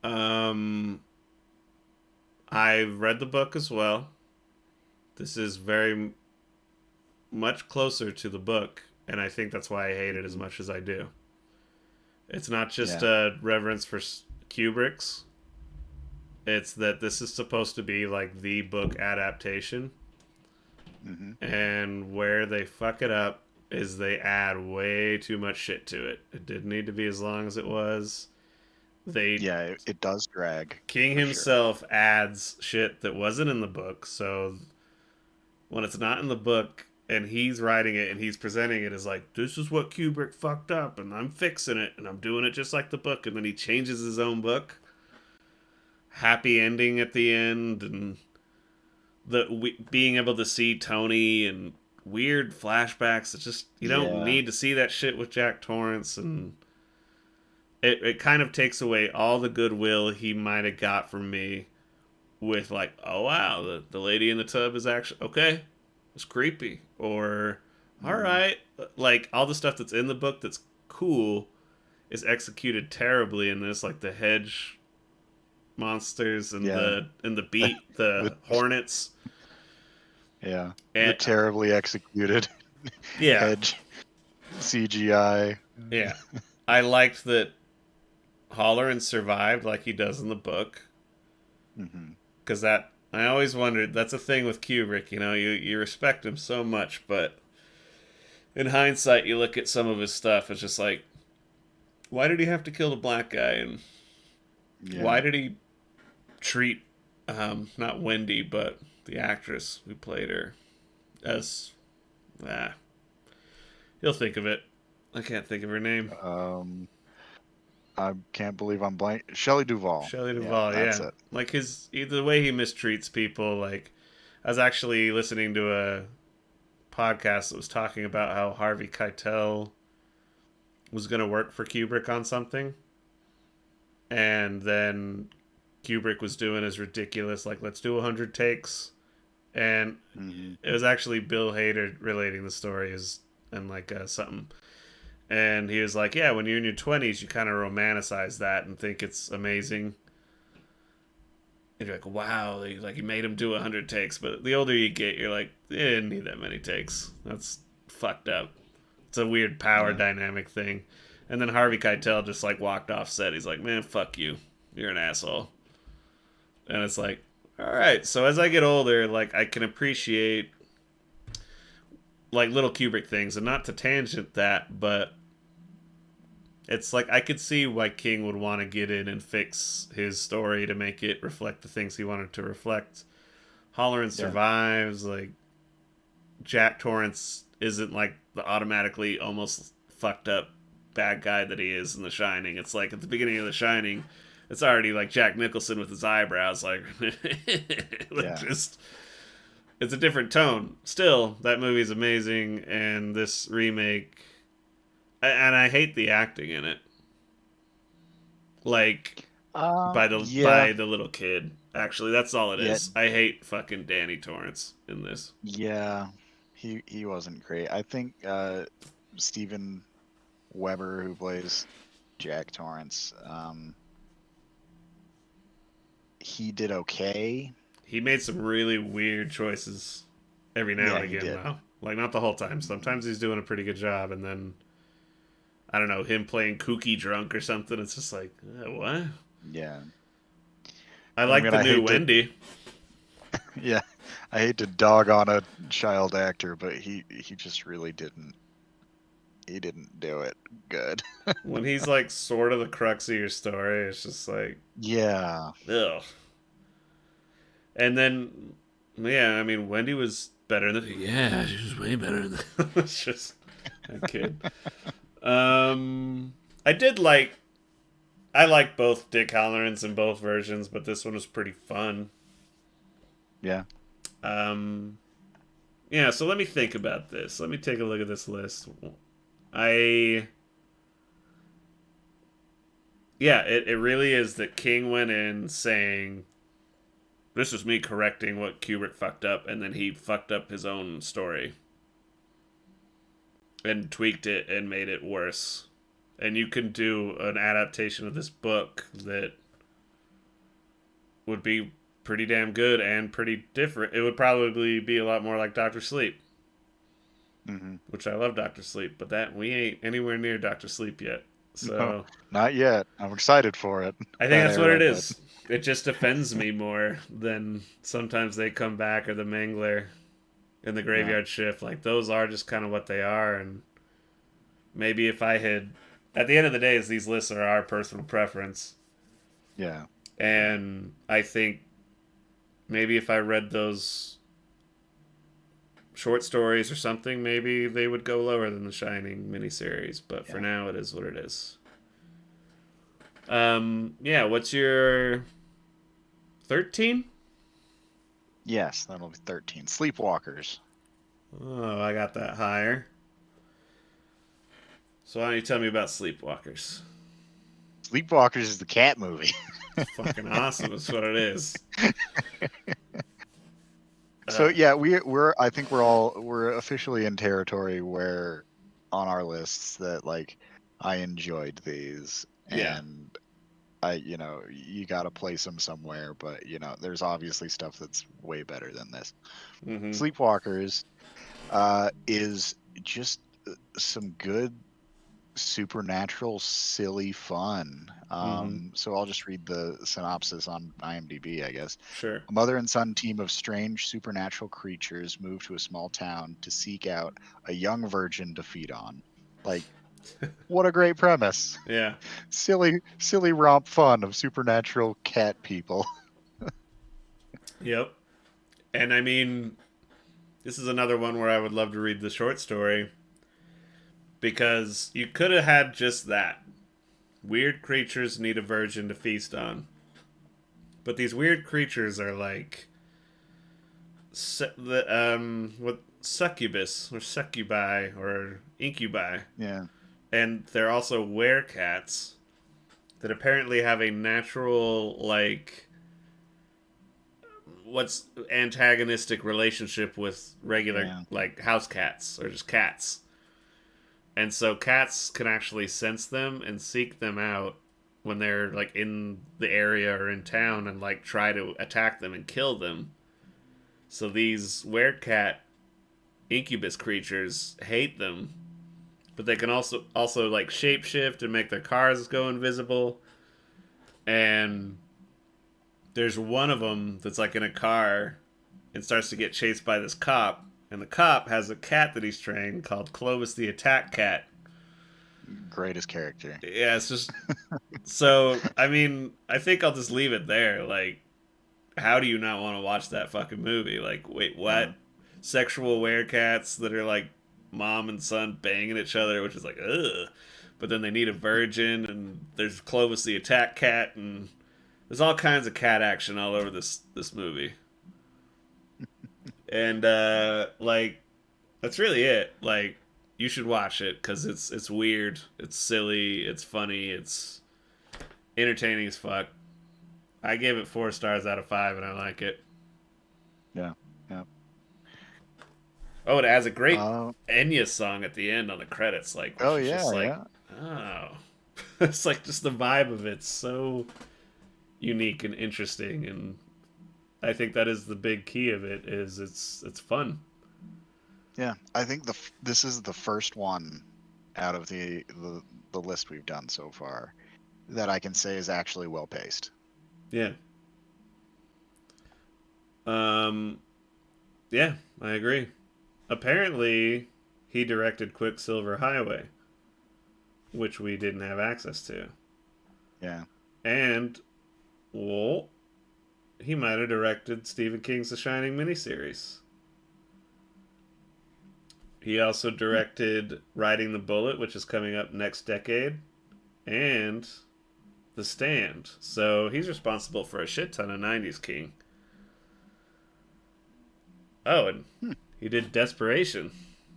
Um, I read the book as well. This is very much closer to the book, and I think that's why I hate it as Mhm. much as I do. It's not just Yeah. a reverence for Kubrick's. It's that this is supposed to be like the book adaptation, Hmm. and where they fuck it up is they add way too much shit to it. It didn't need to be as long as it was. They Yeah, it does drag King for sure. himself adds shit that wasn't in the book, so when it's not in the book and he's writing it and he's presenting it as like, this is what Kubrick fucked up and I'm fixing it and I'm doing it just like the book, and then he changes his own book. Happy ending at the end, and being able to see Tony and weird flashbacks. It's just, you don't Yeah. need to see that shit with Jack Torrance, and it kind of takes away all the goodwill he might have got from me with like, oh wow, the lady in the tub is actually okay. It's creepy. Or all Mhm. right, like all the stuff that's in the book that's cool is executed terribly in this, like the hedge monsters and Yeah. the beat, The the hornets. yeah, the And terribly executed yeah, hedge CGI. yeah. I liked that Holleran survived like he does in the book, Hmm. because that I always wondered, that's a thing with Kubrick, you respect him so much, but in hindsight you look at some of his stuff, it's just like, why did he have to kill the black guy, and why Yeah. did he treat not Wendy but the actress who played her as ah he'll think of it. I can't think of her name. Um, I can't believe I'm blank. Shelley Duvall. Shelley Yeah, Duvall, that's yeah. it. Like the way he mistreats people. Like, I was actually listening to a podcast that was talking about how Harvey Keitel was going to work for Kubrick on something, and then Kubrick was doing his ridiculous, like, let's do 100 takes, and Hmm. it was actually Bill Hader relating the story as and like something. And he was like, yeah, when you're in your 20s, you kind of romanticize that and think it's amazing. And you're like, wow, like you made him do 100 takes. But the older you get, you're like, they didn't need that many takes. That's fucked up. It's a weird power Yeah. dynamic thing. And then Harvey Keitel just like walked off set. He's like, man, fuck you. You're an asshole. And it's like, all right. So as I get older, like I can appreciate like little Kubrick things, and not to tangent that, but it's like I could see why King would want to get in and fix his story to make it reflect the things he wanted to reflect. Holleran Yeah. survives. Like Jack Torrance isn't like the automatically almost fucked up bad guy that he is in The Shining. It's like at the beginning of The Shining, it's already like Jack Nicholson with his eyebrows, like, like Yeah. just it's a different tone. Still, that movie's amazing, and this remake, and I hate the acting in it. Like Yeah. by the little kid. Actually, that's all it Yeah. is. I hate fucking Danny Torrance in this. Yeah. He wasn't great. I think Steven Weber, who plays Jack Torrance, he did okay. He made some really weird choices every now Yeah, and he again, did. though. Like not the whole time. Hmm. Sometimes he's doing a pretty good job, and then I don't know, him playing kooky drunk or something. It's just like, what? Yeah. I I like mean, the I new hate to Wendy. yeah, I hate to dog on a child actor, but he just really didn't do it good. When he's like sort of the crux of your story, it's just like, Yeah. ugh. And then, yeah, I mean, Wendy was better than. Yeah, she was way better than. It's just a kid. I did like I like both Dick Hallorans in both versions, but this one was pretty fun. Yeah. Um, yeah, so let me think about this. Let me take a look at this list. I Yeah, it really is that King went in saying, this is me correcting what Kubrick fucked up, and then he fucked up his own story and tweaked it and made it worse. And you can do an adaptation of this book that would be pretty damn good and pretty different. It would probably be a lot more like Doctor Sleep, Hmm. which I love Doctor Sleep, but that we ain't anywhere near Doctor Sleep yet. No, So not yet. I'm excited for it. I think That that's what era, it but is. It just offends me more than sometimes they come back or the Mangler in the yeah, Graveyard Shift. Like those are just kind of what they are, and maybe if I had, at the end of the day, these lists are our personal preference, yeah, yeah, and I think maybe if I read those short stories or something, maybe they would go lower than the Shining miniseries. But for yeah. now, it is what it is. Yeah. What's your 13? Yes, that'll be 13. Sleepwalkers. Oh, I got that higher. So why don't you tell me about Sleepwalkers? Sleepwalkers is the cat movie. It's fucking awesome. That's what it is. So Uh, yeah, we're I think we're officially in territory where on our lists that like I enjoyed these, yeah. and I you got to place them somewhere, but there's obviously stuff that's way better than this. Mm-hmm. Sleepwalkers is just some good supernatural silly fun. Mm-hmm. So I'll just read the synopsis on IMDb, I guess. Sure. A mother and son team of strange supernatural creatures move to a small town to seek out a young virgin to feed on. Like, what a great premise. Yeah. Silly romp fun of supernatural cat people. Yep. And I mean, this is another one where I would love to read the short story because you could have had just that. Weird creatures need a virgin to feast on. But these weird creatures are like what succubus or succubi or incubi, Yeah, and they're also werecats that apparently have a natural like what's antagonistic relationship with regular yeah, like house cats or just cats. And so cats can actually sense them and seek them out when they're like in the area or in town and like try to attack them and kill them. So these werecat incubus creatures hate them, but they can also like shapeshift and make their cars go invisible. And there's one of them that's like in a car and starts to get chased by this cop, and the cop has a cat that he's trained called Clovis the Attack Cat. greatest character. Yeah, it's just so. I mean, I think I'll just leave it there. Like, how do you not want to watch that fucking movie? Like, wait, Yeah, what? Sexual werecats that are like mom and son banging each other, which is like, ugh. But then they need a virgin, and there's Clovis the Attack Cat, and there's all kinds of cat action all over this movie. And like that's really it. Like you should watch it because it's weird, it's silly, it's funny, it's entertaining as fuck. I gave it 4 stars out of 5, and I like it. yeah, yeah. Oh, it has a great Uh, Enya song at the end on the credits, like where oh she's just yeah, like, yeah. oh, it's like just the vibe of it's so unique and interesting, and I think that is the big key of it is it's fun. Yeah, I think this is the first one out of the list we've done so far that I can say is actually well paced. Yeah. Um. Yeah, I agree. Apparently, he directed Quicksilver Highway, which we didn't have access to. Yeah. And, well, he might have directed Stephen King's The Shining miniseries. He also Hmm. directed Riding the Bullet, which is coming up next decade, and The Stand. So he's responsible for a shit ton of 90s King. Oh, and Hmm. he did Desperation.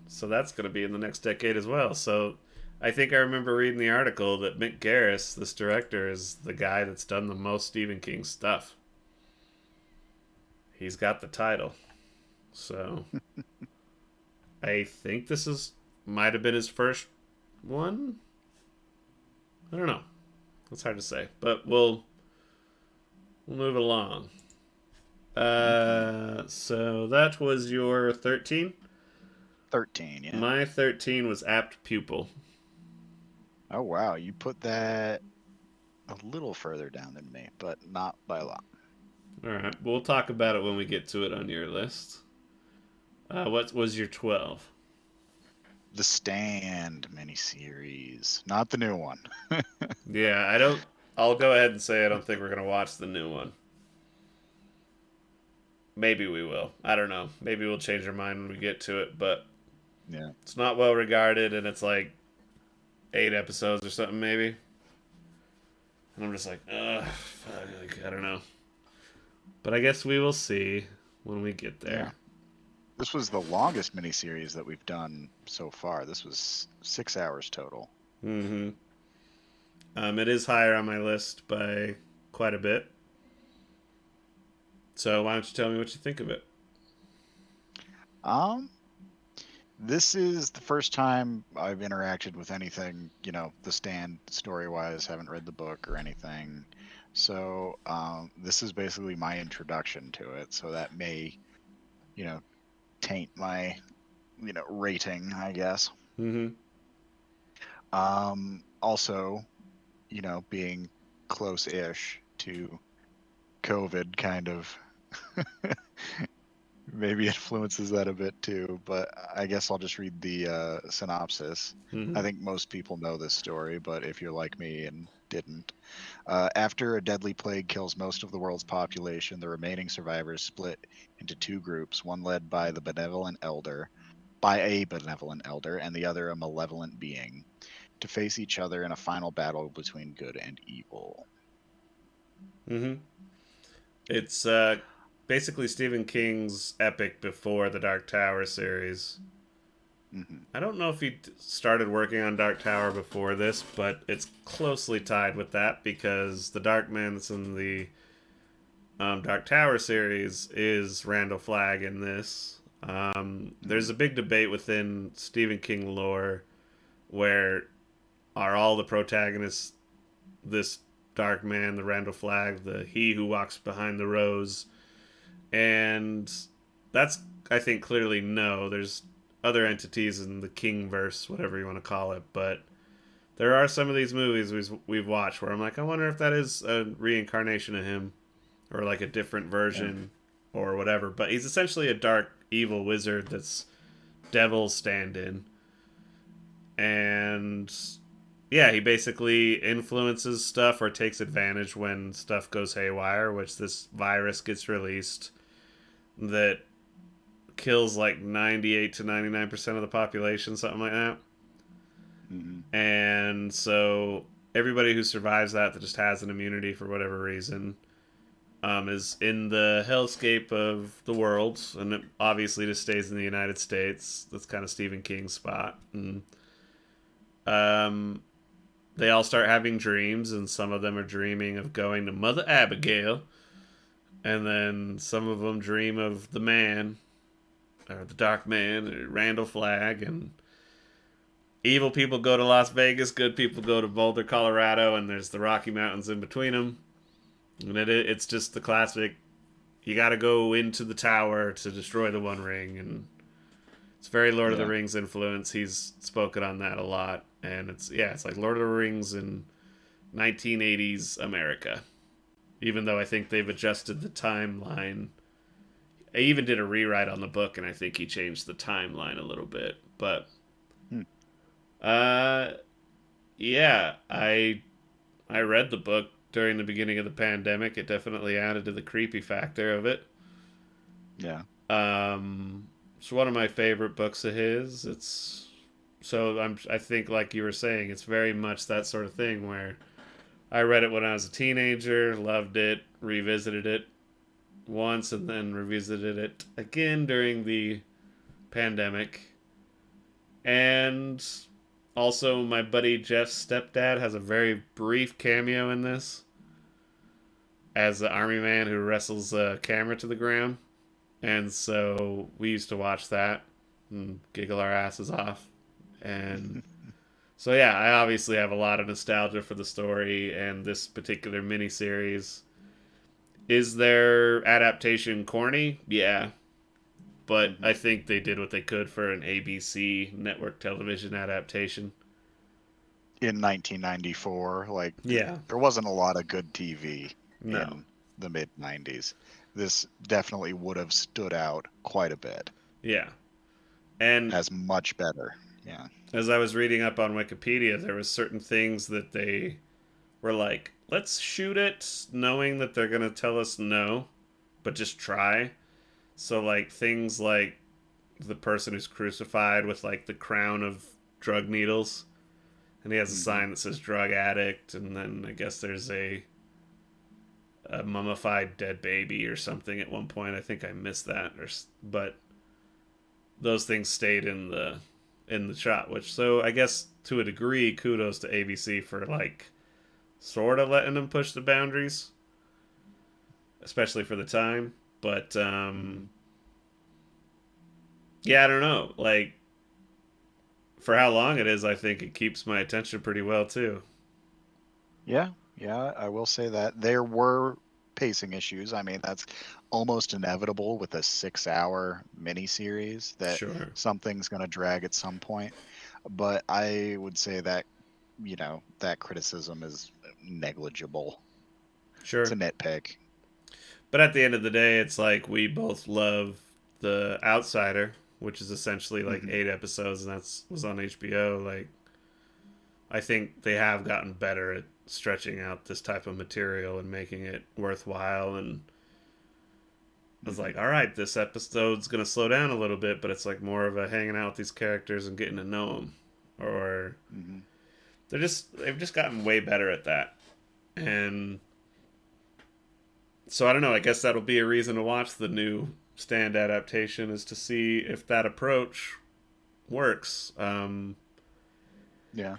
So that's going to be in the next decade as well. So I think I remember reading the article that Mick Garris, this director, is the guy that's done the most Stephen King stuff. He's got the title. So I think this is might have been his first one. I don't know. It's hard to say, but we'll move along. Okay. So that was your 13. 13, yeah. My 13 was Apt Pupil. Oh, wow. You put that a little further down than me, but not by a lot. All right, we'll talk about it when we get to it on your list. What was your 12? The Stand miniseries, not the new one. Yeah, I don't. I'll go ahead and say I don't think we're gonna watch the new one. Maybe we will. I don't know. Maybe we'll change our mind when we get to it, but Yeah. it's not well regarded, and it's like 8 episodes or something, maybe. And I'm just like, ugh, fuck, like, I don't know. But I guess we will see when we get Yeah. there. This was the longest miniseries that we've done so far. This was 6 hours total. Mm-hmm. It is higher on my list by quite a bit. So why don't you tell me what you think of it? Um, this is the first time I've interacted with anything, The Stand story-wise. Haven't read the book or anything. So, this is basically my introduction to it. So that may, you know, taint my, rating, I guess. Mm-hmm. Also, being close-ish to COVID kind of maybe influences that a bit too, but I guess I'll just read the synopsis. I Mm-hmm. think most people know this story, but if you're like me and didn't, after a deadly plague kills most of the world's population, the remaining survivors split into two groups, one led by a benevolent elder, and the other a malevolent being, to face each other in a final battle between good and evil. Mm-hmm. It's basically Stephen King's epic before the Dark Tower series. Hmm. I don't know if he started working on Dark Tower before this, but it's closely tied with that because the Dark Man that's in the Dark Tower series is Randall Flagg in this. There's a Hmm. big debate within Stephen King lore where are all the protagonists this Dark Man, the Randall Flagg, the He Who Walks Behind the Rose, and that's I think clearly no. There's other entities in the King verse, whatever you want to call it, but there are some of these movies we've watched where I'm like, I wonder if that is a reincarnation of him or like a different Yeah. version or whatever. But he's essentially a dark evil wizard that's devil stand-in, and yeah, he basically influences stuff or takes advantage when stuff goes haywire, which this virus gets released that kills like 98 to 99% of the population, something like that. Hmm. And so everybody who survives that just has an immunity for whatever reason is in the hellscape of the world, and it obviously just stays in the United States. That's kind of Stephen King's spot. And um, they all start having dreams, and some of them are dreaming of going to Mother Abigail, and then some of them dream of the man, or the Dark Man, or Randall Flagg, and evil people go to Las Vegas, good people go to Boulder, Colorado, and there's the Rocky Mountains in between them. And it's just the classic. You got to go into the tower to destroy the One Ring, and it's very Lord of the Yeah. Rings influence. He's spoken on that a lot, and it's like Lord of the Rings in 1980s America. Even though I think they've adjusted the timeline. I even did a rewrite on the book, and I think he changed the timeline a little bit. But Hmm. uh, yeah, I read the book during the beginning of the pandemic. It definitely added to the creepy factor of it. Yeah. It's one of my favorite books of his. I think like you were saying, it's very much that sort of thing where I read it when I was a teenager, loved it, revisited it once, and then revisited it again during the pandemic. And also, my buddy Jeff's stepdad has a very brief cameo in this as the army man who wrestles a camera to the ground. And so we used to watch that and giggle our asses off. And so, yeah, I obviously have a lot of nostalgia for the story and this particular miniseries. Is their adaptation corny? Yeah. But Hmm. I think they did what they could for an ABC network television adaptation. In 1994, like Yeah. there wasn't a lot of good TV No. in the mid 90s. This definitely would have stood out quite a bit Yeah. And as much better. Yeah. as I was reading up on Wikipedia, there was certain things that they were like, let's shoot it knowing that they're going to tell us no, but just try. So like things like the person who's crucified with like the crown of drug needles and he has a Hmm. sign that says drug addict and then I guess there's a mummified dead baby or something at one point. I think I missed that but those things stayed in the shot, which so I guess to a degree kudos to ABC for like sort of letting them push the boundaries, especially for the time. But Hmm. yeah, I don't know. Like for how long it is, I think it keeps my attention pretty well too. Yeah, yeah, I will say that there were pacing issues. I mean, that's almost inevitable with a 6-hour miniseries that Sure, something's going to drag at some point. But I would say that, that criticism is negligible. It's a sure. nitpick. But at the end of the day, it's like we both love The Outsider, which is essentially like Hmm. 8 episodes, and that's was on HBO. Like I think they have gotten better at stretching out this type of material and making it worthwhile. And I was Hmm. like, all right, this episode's gonna slow down a little bit, but it's like more of a hanging out with these characters and getting to know them. Or Hmm. they've just gotten way better at that. And so I don't know. I guess that'll be a reason to watch the new Stand adaptation is to see if that approach works. Yeah.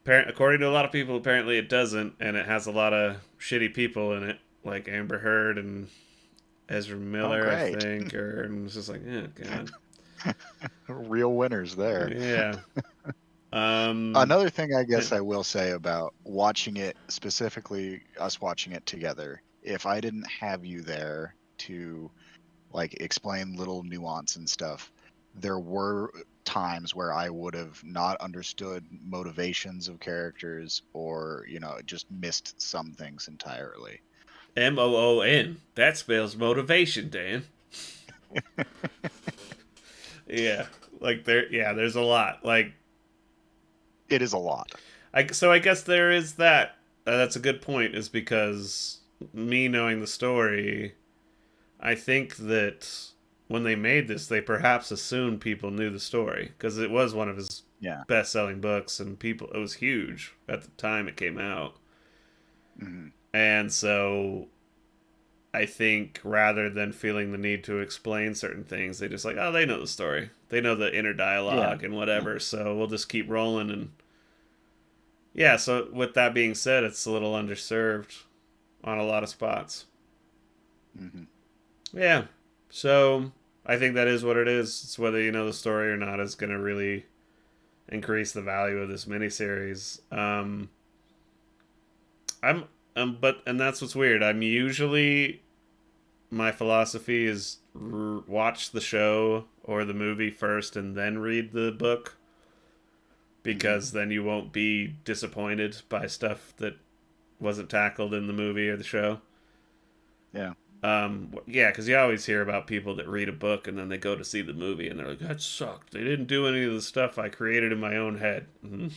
According to a lot of people, apparently it doesn't, and it has a lot of shitty people in it, like Amber Heard and Ezra Oh, Miller, I great. think. Or and it's just like, oh god, Real winners there. yeah. Um, Another thing I yeah. guess I will say about watching it, specifically us watching it together, if I didn't have you there to like explain little nuance and stuff, there were times where I would have not understood motivations of characters or, just missed some things entirely. Moon. That spells motivation, Dan. Yeah, like there. Yeah, there's a lot. Like It is a lot. I guess there is that. That's a good point. Is because me knowing the story, I think that when they made this, they perhaps assumed people knew the story because it was one of his Yeah. best-selling books, and people it was huge at the time it came out, Hmm. and so I think rather than feeling the need to explain certain things, they just like, oh, they know the story, they know the inner Yeah. dialogue and Yeah. whatever, so we'll just keep rolling and yeah. So with that being said, it's a little underserved on a lot of spots. Hmm. Yeah. So I think that is what it is. It's whether you know the story or not is going to really increase the value of this miniseries. I'm, but and that's what's weird. I'm usually my philosophy is watch the show or the movie first and then read the book Hmm. because then you won't be disappointed by stuff that wasn't tackled in the movie or the show. Yeah. Yeah, because you always hear about people that read a book and then they go to see the movie and they're like, that sucked. They didn't do any of the stuff I created in my own head. Mm-hmm.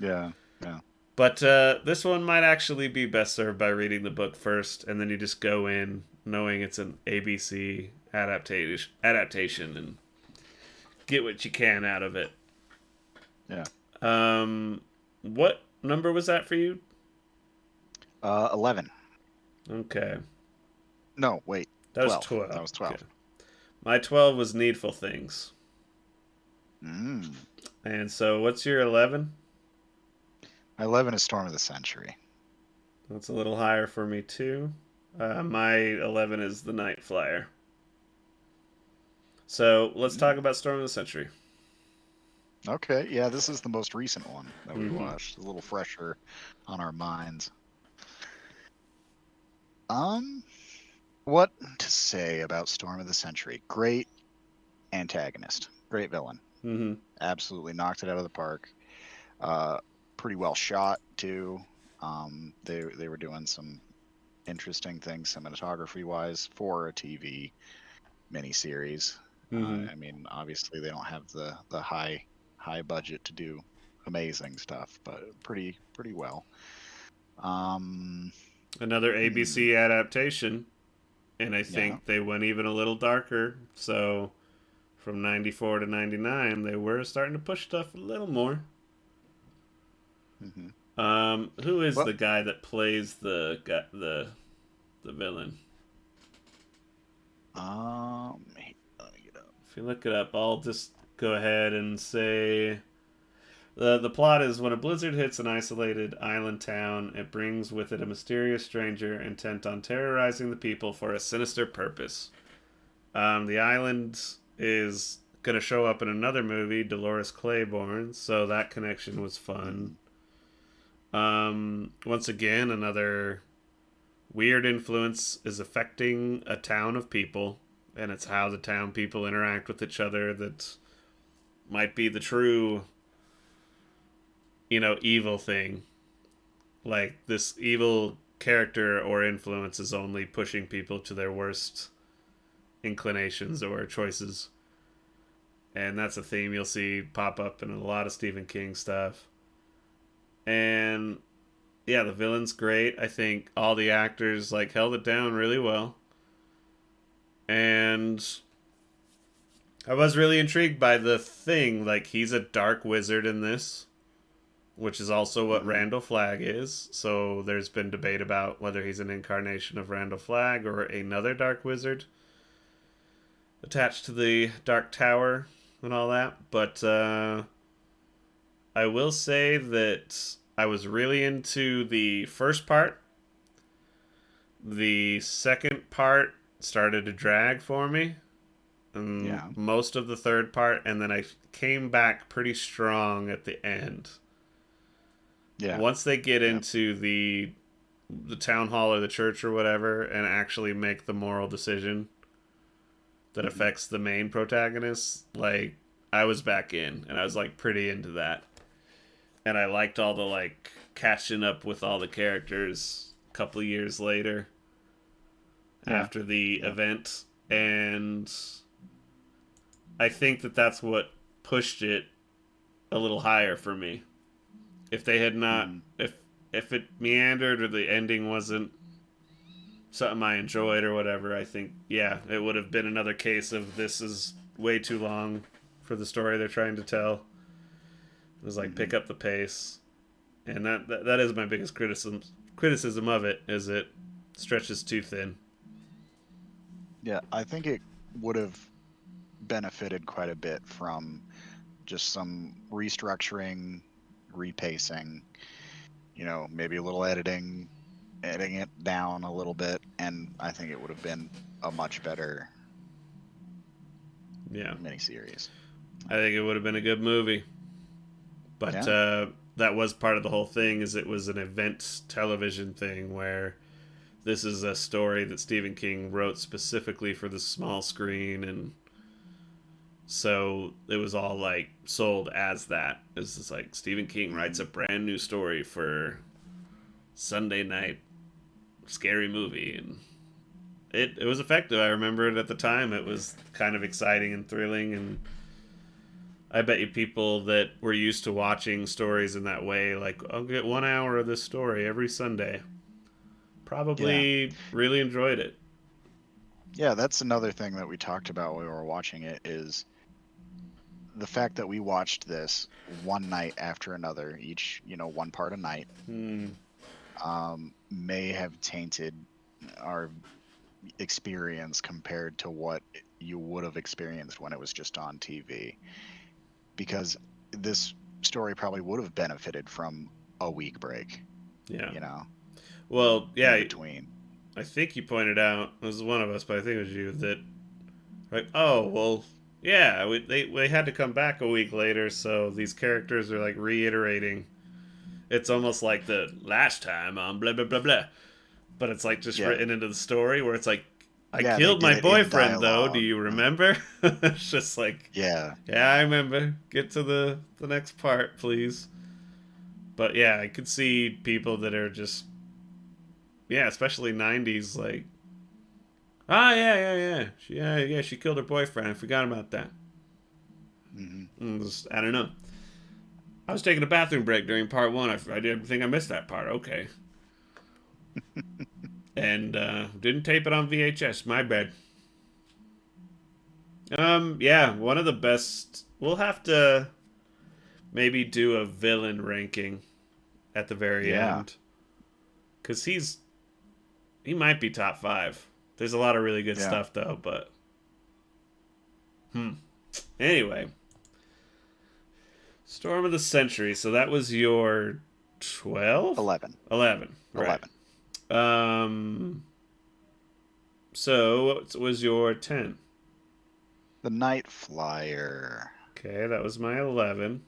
Yeah. Yeah. But this one might actually be best served by reading the book first, and then you just go in knowing it's an ABC adaptation and get what you can out of it. Yeah. Um, what number was that for you? 11. Okay. No, wait, That was 12. That 12. was Okay. 12. My 12 was Needful Things. Mm. And so what's your 11? 11 is Storm of the Century. That's a little higher for me, too. My 11 is The Night Flyer. So let's talk Mm. about Storm of the Century. Okay, yeah, this is the most recent one that we Mm-hmm. watched. A little fresher on our minds. What to say about Storm of the Century? Great antagonist, great villain. Mm-hmm. Absolutely knocked it out of the park. Uh, Pretty well shot too. They were doing some interesting things cinematography wise for a TV miniseries. Mm-hmm. I mean, obviously they don't have the high budget to do amazing stuff, but pretty well. Um, Another hmm, ABC adaptation, and I yeah. think they went even a little darker. So from 94 to 99, they were starting to push stuff a little more. Hmm. Who is Well, the guy that plays the villain? let me get up. If you look it up, I'll just go ahead and say the plot is when a blizzard hits an isolated island town, it brings with it a mysterious stranger intent on terrorizing the people for a sinister purpose. The island is going to show up in another movie, Dolores Claiborne, so that connection was fun. Hmm. Once again, another weird influence is affecting a town of people, and it's how the town people interact with each other that might be the true, evil thing. Like, this evil character or influence is only pushing people to their worst inclinations or choices. And that's a theme you'll see pop up in a lot of Stephen King stuff. And yeah, the villain's great. I think all the actors like held it down really well. And I was really intrigued by the thing. Like, he's a dark wizard in this, which is also what Hmm. Randall Flagg is. So there's been debate about whether he's an incarnation of Randall Flagg or another dark wizard attached to the Dark Tower and all that. But I will say that I was really into the first part. The second part started to drag for me, and Yeah, most of the third part, and then I came back pretty strong at the end. yeah, Once they get yeah. into the town hall or the church or whatever and actually make the moral decision that Hmm. affects the main protagonist, like, I was back in and I was like pretty into that. And I liked all the like catching up with all the characters a couple of years later Yeah, after the yeah. event, and I think that that's what pushed it a little higher for me. If they had not, Hmm. if it meandered or the ending wasn't something I enjoyed or whatever, I think yeah, it would have been another case of this is way too long for the story they're trying to tell. It was like Hmm. pick up the pace, and that is my biggest criticism of it is it stretches too thin. Yeah, I think it would have benefited quite a bit from just some restructuring, repacing, maybe a little editing it down a little bit, and I think it would have been a much better Yeah, miniseries. I think it would have been a good movie, but Yeah, that was part of the whole thing. Is it was an event television thing where this is a story that Stephen King wrote specifically for the small screen, and so it was all like sold as that. It's just like Stephen King writes hmm, a brand new story for Sunday night scary movie, and it was effective. I remember it at the time. It was kind of exciting and thrilling, and I bet you people that were used to watching stories in that way, like I'll get 1 hour of this story every Sunday, yeah, probably really enjoyed it. yeah. That's another thing that we talked about when we were watching it is the fact that we watched this one night after another, each one part a night. Hmm. may have tainted our experience compared to what you would have experienced when it was just on TV. Because this story probably would have benefited from a week break, Yeah. you know, Well, in yeah, between. I think you pointed out, it was one of us, but I think it was you, that, like, oh, well, yeah, they had to come back a week later, so these characters are, like, reiterating. It's almost like the last time on blah, blah, blah, blah. But it's, like, just Yeah. written into the story where it's like, I Yeah, they killed did my it in boyfriend, though. Do dialogue. you remember? It's just like, Yeah, yeah, I remember. Get to the next part, please. But yeah, I could see people that are just, yeah, especially 90s, like, ah, yeah, yeah, yeah. She killed her boyfriend. I forgot about that. hmm I don't know. I was taking a bathroom break during part one. I didn't think I missed that part. Okay. And didn't tape it on VHS. My bad. Yeah, one of the best. We'll have to maybe do a villain ranking at the very yeah, end. Because he might be top five. There's a lot of really good yeah. stuff, though, but. Hmm. Anyway, Storm of the Century. So that was your 12? 11, 11, right. 11. Um, so what was your 10? The Night Flyer. Okay, that was my 11.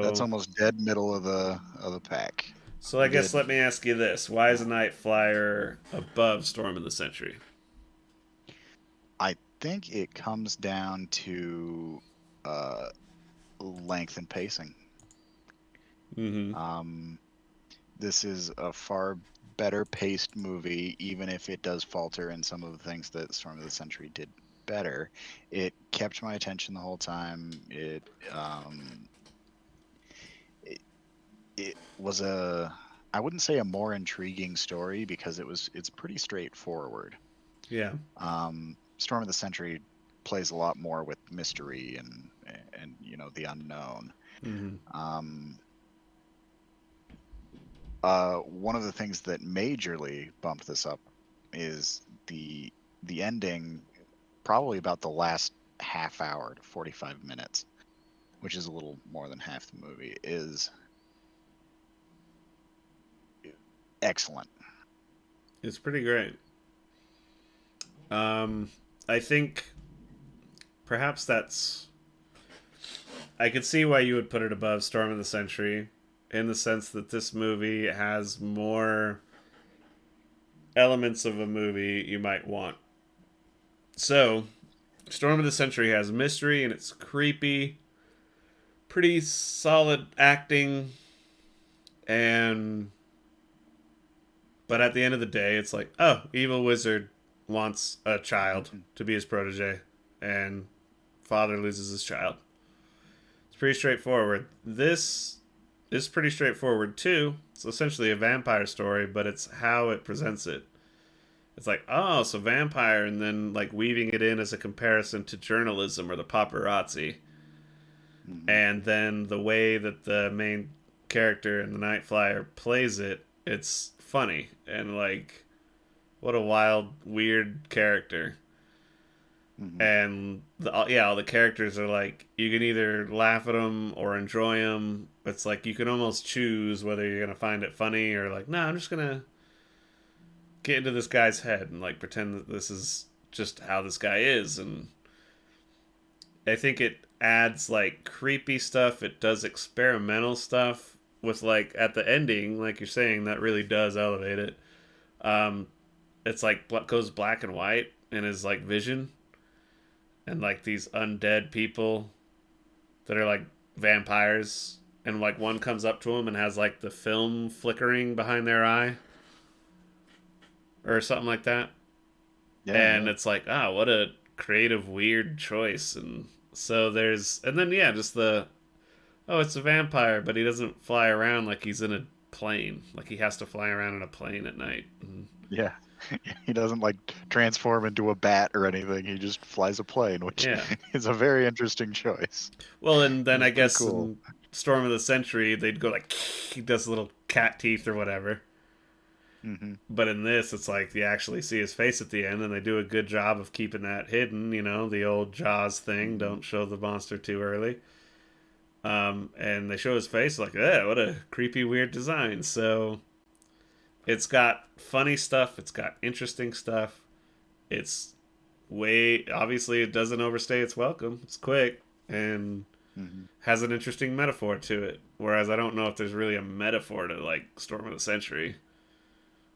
That's So, almost dead middle of the pack. so I We guess did. let me ask you this: why is a Uh, Night Flyer above Storm of the Century? I think it comes down to uh, length and pacing. Mm-hmm. Um, this is a far better paced movie, even if it does falter in some of the things that Storm of the Century did better. It kept my attention the whole time. It it was a, I wouldn't say a more intriguing story because it's pretty straightforward. Yeah. Storm of the Century plays a lot more with mystery and the unknown. Mm-hmm. Um, One of the things that majorly bumped this up is the ending, probably about the last half hour to 45 minutes, which is a little more than half the movie, is excellent. It's pretty great. Um, I think perhaps that's. I could see why you would put it above Storm of the Century, in the sense that this movie has more elements of a movie you might want. So, Storm of the Century has mystery and it's creepy, pretty solid acting, and but at the end of the day, it's like, oh, evil wizard wants a child Mhm. to be his protege, and father loses his child. It's pretty straightforward. This is pretty straightforward too. It's essentially a vampire story, but it's how it presents it. It's like, oh, so vampire, and then like weaving it in as a comparison to journalism or the paparazzi. Mhm. And then the way that the main character in the Night Flyer plays it, it's funny and like what a wild, weird character. Mhm. And yeah, all the characters are like you can either laugh at them or enjoy them. It's like you can almost choose whether you're gonna find it funny or like, no, I'm just gonna get into this guy's head and like pretend that this is just how this guy is. And I think it adds like creepy stuff. It does experimental stuff with like at the ending, like you're saying, that really does elevate it. Um, it's like goes black and white in his like vision, and like these undead people that are like vampires, and like one comes up to him and has like the film flickering behind their eye or something like that, Yeah, and yeah. it's like, ah, what a creative, weird choice. And so there's, and then yeah, just the, oh, it's a vampire, but he doesn't fly around like he's in a plane. Like he has to fly around in a plane at night. And Yeah. He doesn't like transform into a bat or anything. He just flies a plane, which yeah. is a very interesting choice. Well, and then It's I pretty guess cool. in Storm of the Century, they'd go like, he does little cat teeth or whatever. Mm-hmm. But in this, it's like you actually see his face at the end, and they do a good job of keeping that hidden. You know, the old Jaws thing: Mm-hmm. don't show the monster too early. And they show his face, like, what a creepy, weird design. So it's got funny stuff. It's got interesting stuff. It's way obviously it doesn't overstay its welcome. It's quick and Mm-hmm. has an interesting metaphor to it. Whereas I don't know if there's really a metaphor to like Storm of the Century.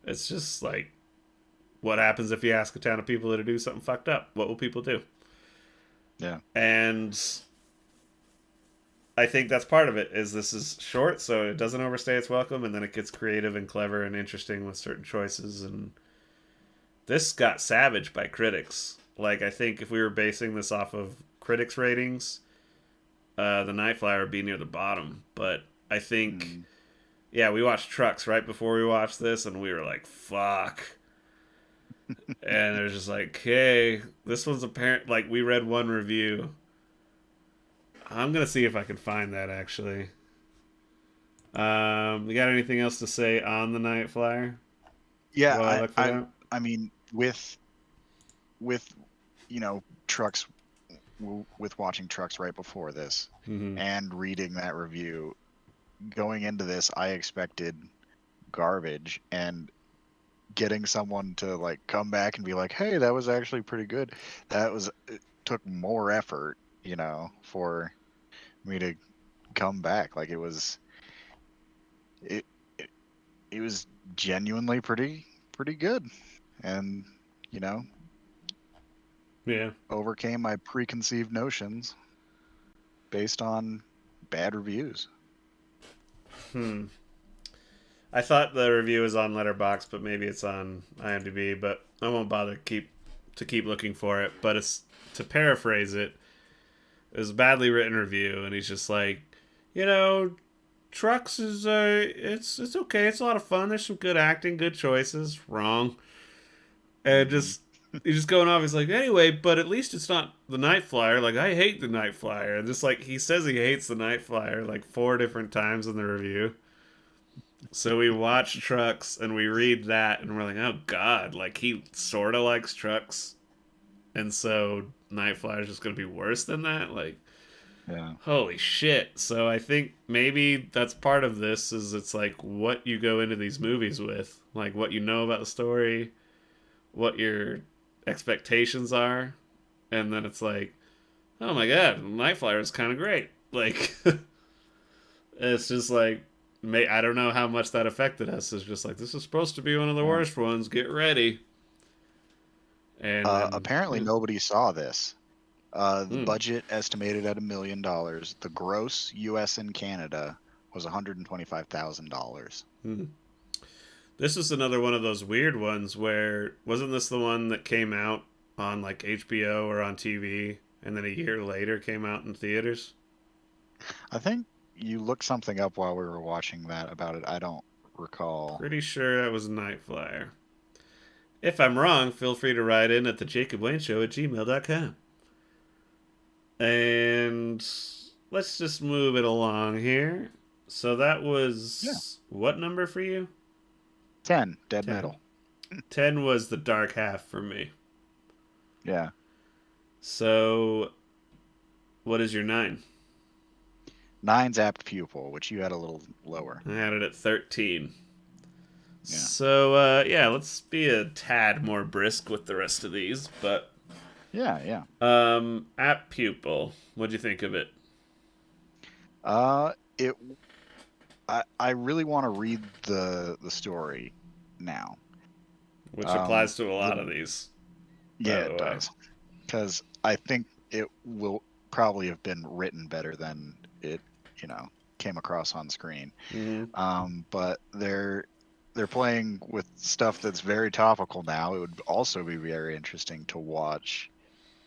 It's just like what happens if you ask a town of people to do something fucked up? What will people do? Yeah. And I think that's part of it. Is this is short, so it doesn't overstay its welcome, and then it gets creative and clever and interesting with certain choices. And this got savaged by critics. Like I think if we were basing this off of critics' ratings, the Nightflyer would be near the bottom. But I think, Mm-hmm. yeah, we watched Trucks right before we watched this, and we were like, "Fuck." And it was just like, "Hey, this one's apparent." Like we read one review. I'm gonna see if I can find that actually. You got anything else to say on the Night Flyer Yeah. while I look for that? I mean, with trucks, with watching trucks right before this Mm-hmm. and reading that review, going into this, I expected garbage, and getting someone to like come back and be like, "Hey, that was actually pretty good." It took more effort, for me to come back. Like it it, it was genuinely pretty good, and you know, Yeah. overcame my preconceived notions based on bad reviews. Hmm. I thought the review was on Letterboxd, but maybe it's on IMDb. But I won't bother keep looking for it. But it's to paraphrase it. It was a badly written review, and he's just like, you know, Trucks is it's okay. It's a lot of fun. There's some good acting, good choices. Wrong, and Hmm. just he's just going off. He's like, anyway, but at least it's not the Night Flyer. Like I hate the Night Flyer, and just like he says he hates the Night Flyer like 4 different times in the review. So we watch Trucks and we read that and we're like, oh god, like he sort of likes Trucks, and so Night Flyer's just gonna be worse than that. Like Yeah. holy shit. So I think maybe that's part of this is it's like what you go into these movies with, like what you know about the story, what your expectations are, and then it's like, oh my god, Night Flyer is kind of great. Like it's just like I don't know how much that affected us. It's just like this is supposed to be one of the Yeah. worst ones. Get ready. And then Apparently, yeah. nobody saw this. The Hmm. budget estimated at $1 million. The gross U.S. and Canada was $125,000. Hmm. This is another one of those weird ones where wasn't this the one that came out on like HBO or on TV and then a year later came out in theaters? I think you looked something up while we were watching that about it. I don't recall. Pretty sure that was Night Flyer. If I'm wrong, feel free to write in at the Jacob Wayne Show at gmail.com. And let's just move it along here. So that Yeah, was what number for you? 10 dead 10. metal. 10 was the dark half for me. Yeah, So what is your 9? nine's apt pupil, which you had a little lower. I had it at 13. Yeah, So yeah, let's be a tad more brisk with the rest of these. But yeah, yeah. at pupil, what'd you think of it? It. I really want to read the story now. Which Um, applies to a the lot of these, by Yeah, the it way. does, because I think it will probably have been written better than it, you know, came across on screen. Mm-hmm. But they're playing with stuff that's very topical now. It would also be very interesting to watch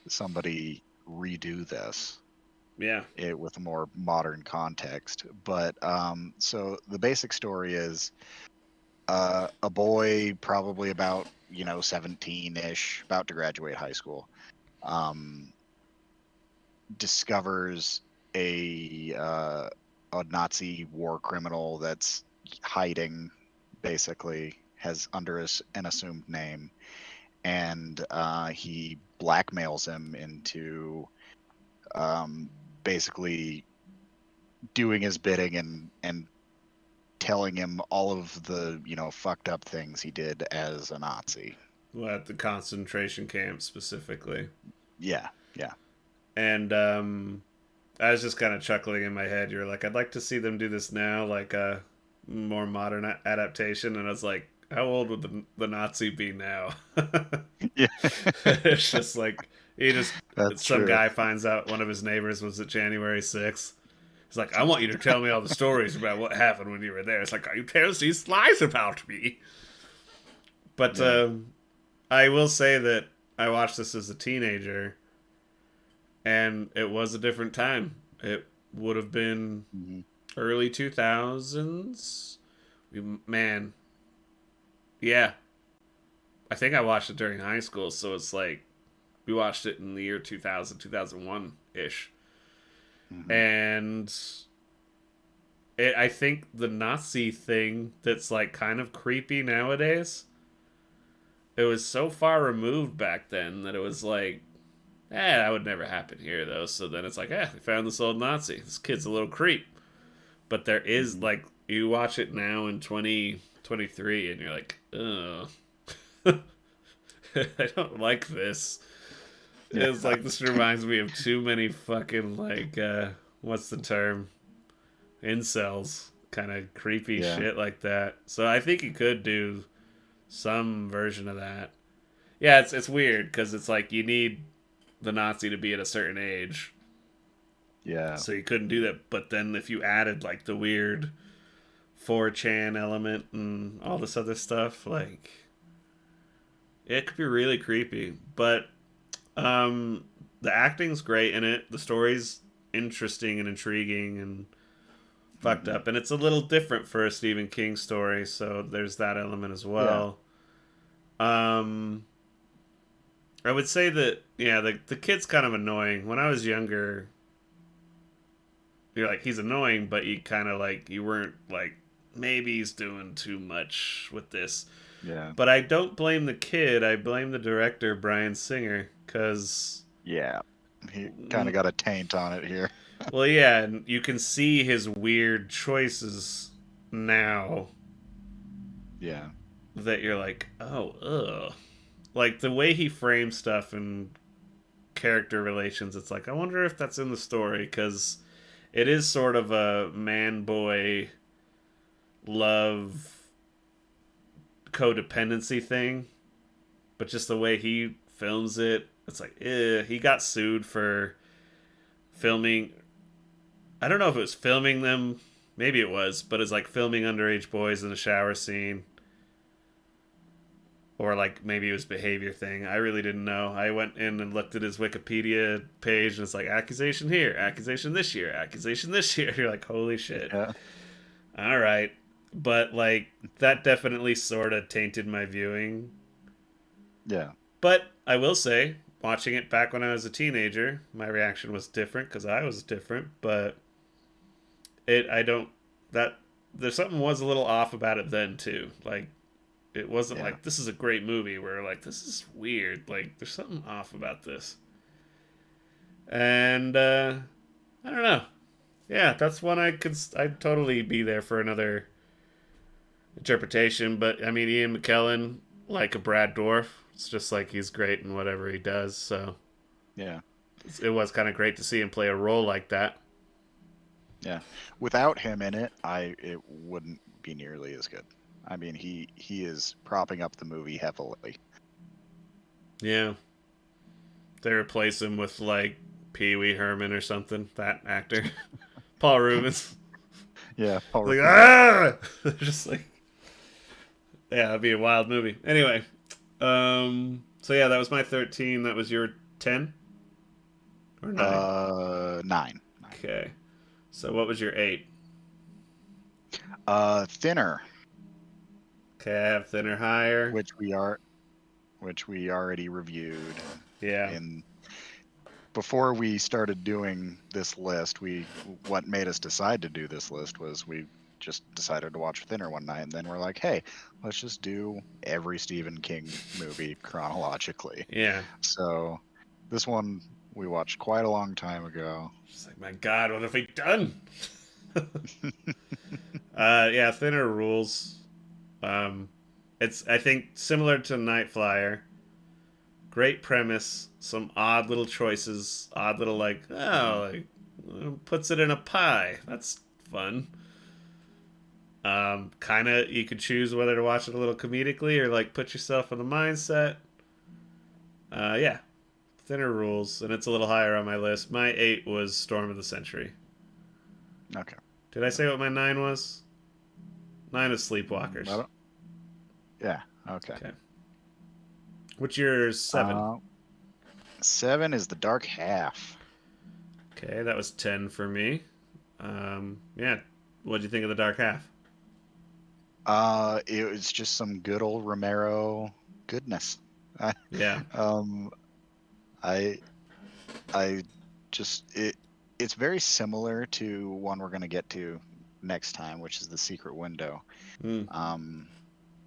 somebody redo this Yeah. with a more modern context. But so the basic story is a boy probably about 17-ish, about to graduate high school, um, discovers a a Nazi war criminal that's hiding, basically. has under an assumed name, and he blackmails him into um, basically doing his bidding and telling him all of the fucked up things he did as a Nazi. Well, at the concentration camp specifically. Yeah, yeah, And I was just kind of chuckling in my head. You're like, I'd like to see them do this now, like a more modern adaptation. And I was like, how old would the Nazi be now? yeah. It's just like he just That's some true. guy finds out one of his neighbors was at January 6th. He's like, I want you to tell me all the stories about what happened when you were there. It's like, you tell us these lies about me. But Yeah. I will say that I watched this as a teenager, and it was a different time. It would have been Hmm. early 2000s. Man, yeah. I think I watched it during high school, so it's like we watched it in the year 2000, 2001 ish. Hmm. And I think the Nazi thing that's like kind of creepy nowadays, it was so far removed back then that it was like, that would never happen here though. So then it's like, we found this old Nazi. This kid's a little creep. But there is Hmm. like, you watch it now in 2023 and you're like, oh, I don't like this. Yeah. It's like, this reminds me of too many fucking, like, what's the term? Incels. Kind of creepy Yeah. shit like that. So I think you could do some version of that. Yeah, it's weird because it's like you need the Nazi to be at a certain age, Yeah. so you couldn't do that. But then if you added like the weird 4chan element and all this other stuff, like it could be really creepy. But the acting's great in it. The story's interesting and intriguing and fucked Hmm. up, and it's a little different for a Stephen King story. So there's that element as Yeah. well. Um, I would say that yeah, the kid's kind of annoying. When I was younger, you're like he's annoying, but you kind of like you weren't like maybe he's doing too much with this. Yeah. But I don't blame the kid. I blame the director Brian Singer because Yeah. He kind of got a taint on it here. well yeah, and you can see his weird choices now Yeah. that you're like, oh, ugh. Like the way he frames stuff and character relations, it's like I wonder if that's in the story because it is sort of a man boy love codependency thing, but just the way he films it, it's like he got sued for filming. I don't know if it was filming them, maybe it was, but it's like filming underage boys in a shower scene. Or like maybe it was behavior thing. I really didn't know. I went in and looked at his Wikipedia page, and it's like accusation here, accusation this year, accusation this year. You're like, holy shit! Yeah. All right, but like that definitely sort of tainted my viewing. Yeah. But I will say, watching it back when I was a teenager, my reaction was different because I was different. But I don't that there's something was a little off about it then too. Like it wasn't Yeah. like this is a great movie where like this is weird. Like there's something off about this. And I don't know. Yeah, that's one I'd totally be there for another interpretation. But I mean, Ian McKellen, like a Brad Dourif, it's just like he's great in whatever he does. So Yeah. it was kind of great to see him play a role like that. Yeah. Without him in it, it wouldn't be nearly as good. I mean, he is propping up the movie heavily. Yeah, they replace him with like Pee Wee Herman or something. That actor, Paul Rubens. Yeah. Paul Like Rubens. just like yeah, that'd be a wild movie. Anyway, so yeah, that was my 13. That was your 10 or 9. 9. 9. Okay, so what was your 8? Thinner, Okay, I have thinner higher. which we are, which we already reviewed Yeah, in before we started doing this list. What made us decide to do this list was we just decided to watch Thinner one night, and then we're like, hey, let's just do every Stephen King movie chronologically. Yeah. So this one we watched quite a long time ago. Just like, my God, what have we done? Yeah, Thinner rules. Um, it's, I think, similar to Night Flyer. Great premise, some odd little choices, odd little like, Mhm. oh, like puts it in a pie. That's fun. Kind of, you could choose whether to watch it a little comedically or like put yourself in the mindset. Yeah, Thinner rules, and it's a little higher on my list. My 8 was Storm of the Century. Okay. Did I say what my 9 was? 9 is I Sleepwalkers. don't, yeah. Okay. Okay. What's your 7? Uh, 7 is The Dark Half. Okay, that was 10 for me. Yeah, what'd you think of The Dark Half? It was just some good old Romero goodness. I, Yeah. um, I, I just it's very similar to one we're gonna get to next time, which is The Secret Window. Mm. Um,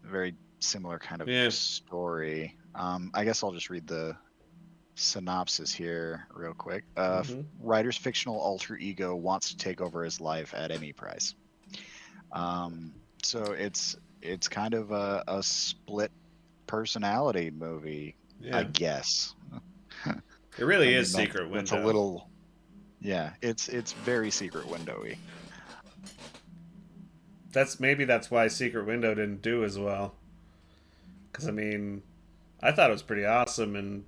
very similar kind of Yeah. story. I guess I'll just read the synopsis here real quick. Mm-hmm. Writer's fictional alter ego wants to take over his life at any price. Um, so it's kind of a split personality movie, I Yeah. guess. It I really is mean Secret that's a Window. little, yeah, it's very Secret Windowy. That's why Secret Window didn't do as well. Because I mean, I thought it was pretty awesome, and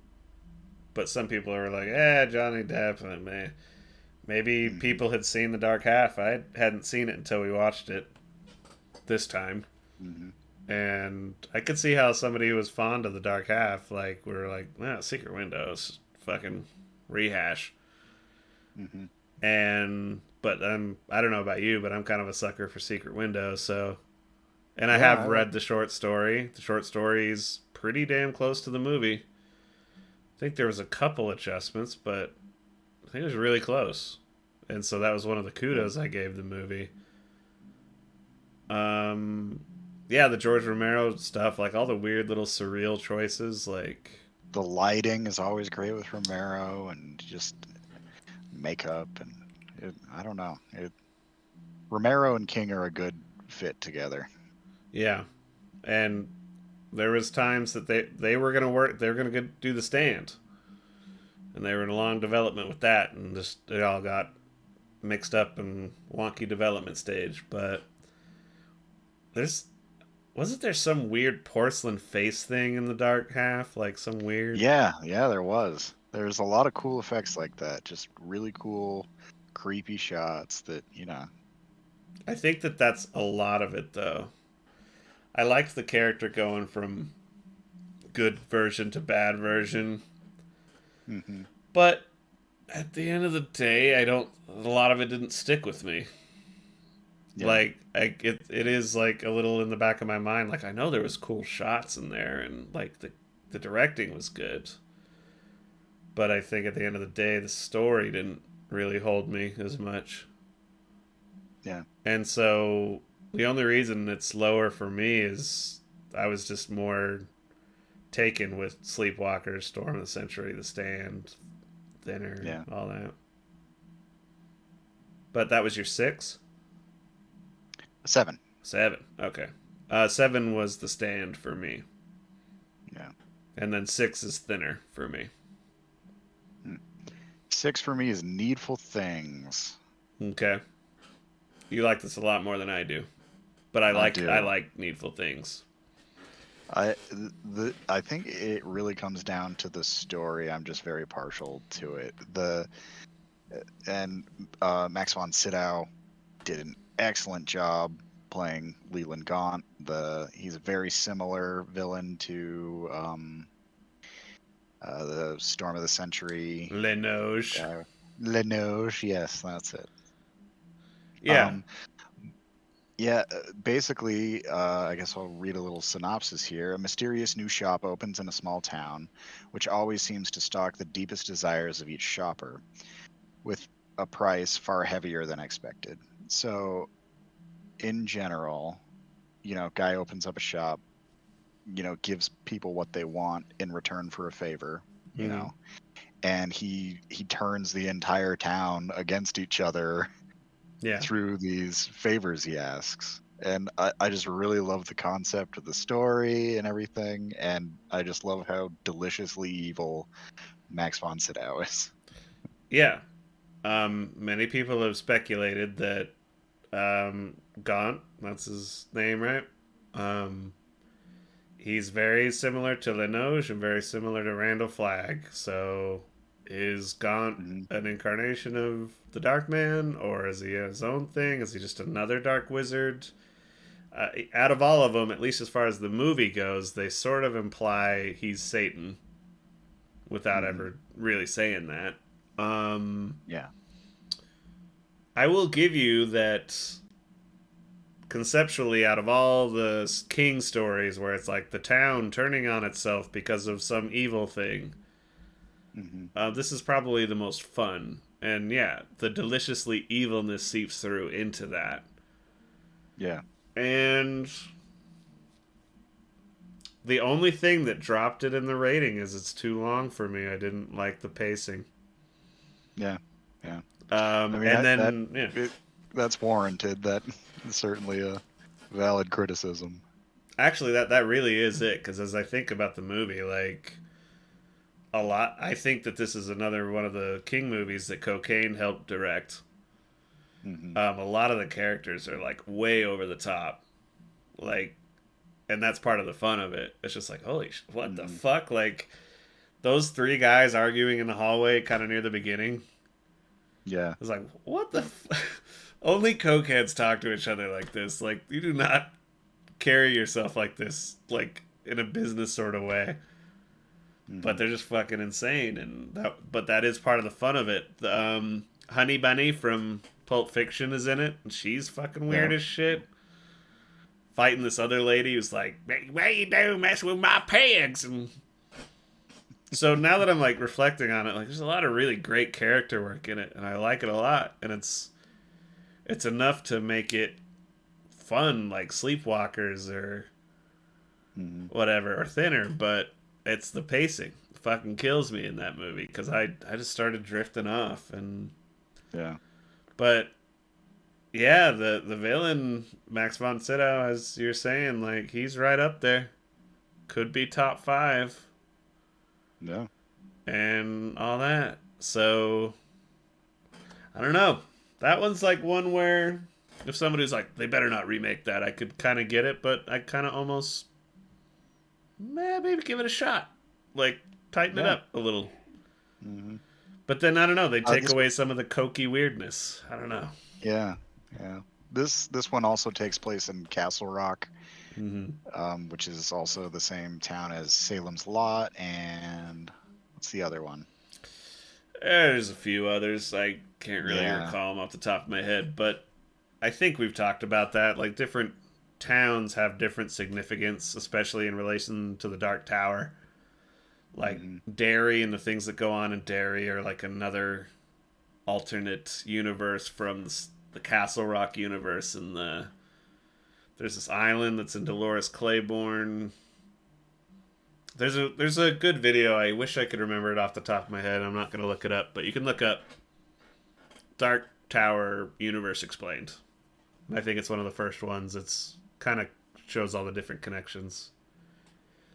but some people are like, Johnny Depp, and maybe Hmm. people had seen The Dark Half. I hadn't seen it until we watched it this time, Hmm. and I could see how somebody who was fond of The Dark Half, like, were like, Secret Windows, fucking rehash. Hmm. And but I don't know about you, but I'm kind of a sucker for Secret Window, so. And I Yeah, have I like. read the short story. The short story is pretty damn close to the movie. I think there was a couple adjustments, but I think it was really close. And so that was one of the Yeah. kudos I gave the movie. Um, yeah, the George Romero stuff, like all the weird little surreal choices, like The lighting is always great with Romero, and just makeup, and I don't know. Romero and King are a good fit together. yeah. And there was times that they were gonna work, they were gonna do the stand, and they were in a long development with that, and just it all got mixed up and wonky development stage. But there's wasn't there some weird porcelain face thing in the dark half, like some weird. Yeah, yeah, there was. There's a lot of cool effects like that. Just really cool, creepy shots that, I think that that's a lot of it though. I liked the character going from good version to bad version, hmm but at the end of the day, I don't. A lot of it didn't stick with me. yeah, Like it is like a little in the back of my mind. Like I know there was cool shots in there, and like the directing was good, but I think at the end of the day, the story didn't really hold me as much. yeah. And so the only reason it's lower for me is I was just more taken with Sleepwalkers, Storm of the Century, The Stand, Thinner, Yeah. all that. But that was your 6? 7. 7. Okay. 7 was The Stand for me. Yeah. And then 6 is Thinner for me. Mm. 6 for me is Needful Things. Okay. You like this a lot more than I do. But I I do. like Needful Things. I think it really comes down to the story. I'm just very partial to it. The and Max von Sydow did an excellent job playing Leland Gaunt. He's a very similar villain to the Storm of the Century Lenoge. guy. Lenoge, yes, that's it. Yeah. Um, yeah, basically, I guess I'll read a little synopsis here. A mysterious new shop opens in a small town, which always seems to stalk the deepest desires of each shopper, with a price far heavier than expected. So in general, guy opens up a shop, gives people what they want in return for a favor, you Mm-hmm. know, and he turns the entire town against each other Yeah. through these favors he asks. And I just really love the concept of the story and everything, and I just love how deliciously evil Max von Sydow is. Yeah. Many people have speculated that Gaunt, that's his name, right? Um, he's very similar to Linoge and very similar to Randall Flagg. So is Gaunt Mhm. an incarnation of the Dark Man, or is he his own thing? Is he just another Dark Wizard? Out of all of them, at least as far as the movie goes, they sort of imply he's Satan without Mhm. ever really saying that. Um, Yeah. I will give you that conceptually, out of all the king stories where it's like the town turning on itself because of some evil thing, Mhm. this is probably the most fun. And yeah, the deliciously evilness seeps through into that. Yeah. And the only thing that dropped it in the rating is it's too long for me. I didn't like the pacing. Yeah. Yeah. I mean, And that then, yeah. it, that's warranted. That is certainly a valid criticism. Actually, that really is it. Because as I think about the movie, like, a lot. I think that this is another one of the King movies that Cocaine helped direct. Hmm. A lot of the characters are like way over the top, like, and that's part of the fun of it. It's just like, what the Hmm. fuck? Like those three guys arguing in the hallway, kind of near the beginning. Yeah. It's like, what the? Only cokeheads talk to each other like this. Like, you do not carry yourself like this, like in a business sort of way. But Hmm. they're just fucking insane, and but that is part of the fun of it. Honey Bunny from Pulp Fiction is in it, and she's fucking weird Yeah. as shit. Fighting this other lady who's like, "What you do, mess with my pigs?" And so now that I'm like reflecting on it, like there's a lot of really great character work in it, and I like it a lot, and it's enough to make it fun, like Sleepwalkers or Hmm. whatever, or Thinner, but it's the pacing. It fucking kills me in that movie because I just started drifting off. And Yeah. but yeah, the villain Max von Sydow, as you're saying, like he's right up there. Could be top five Yeah. and all that. So I don't know. That one's like one where if somebody's like they better not remake that, I could kind of get it, but I kind of almost maybe give it a shot. Like tighten it Yeah. up a little. Hmm. But then I don't know. They take This. away some of the cokey weirdness. I don't know. Yeah. Yeah. This one also takes place in Castle Rock, Mm-hmm. which is also the same town as Salem's Lot, and what's the other one? There's a few others. I can't really Yeah. recall them off the top of my head, but I think we've talked about that. Like different towns have different significance, especially in relation to the Dark Tower. Like Hmm. Derry and the things that go on in Derry are like another alternate universe from the Castle Rock universe, and there's this island that's in Dolores Claiborne. There's a good video. I wish I could remember it off the top of my head. I'm not gonna look it up, but you can look up Dark Tower Universe Explained. I think it's one of the first ones. It's kind of shows all the different connections.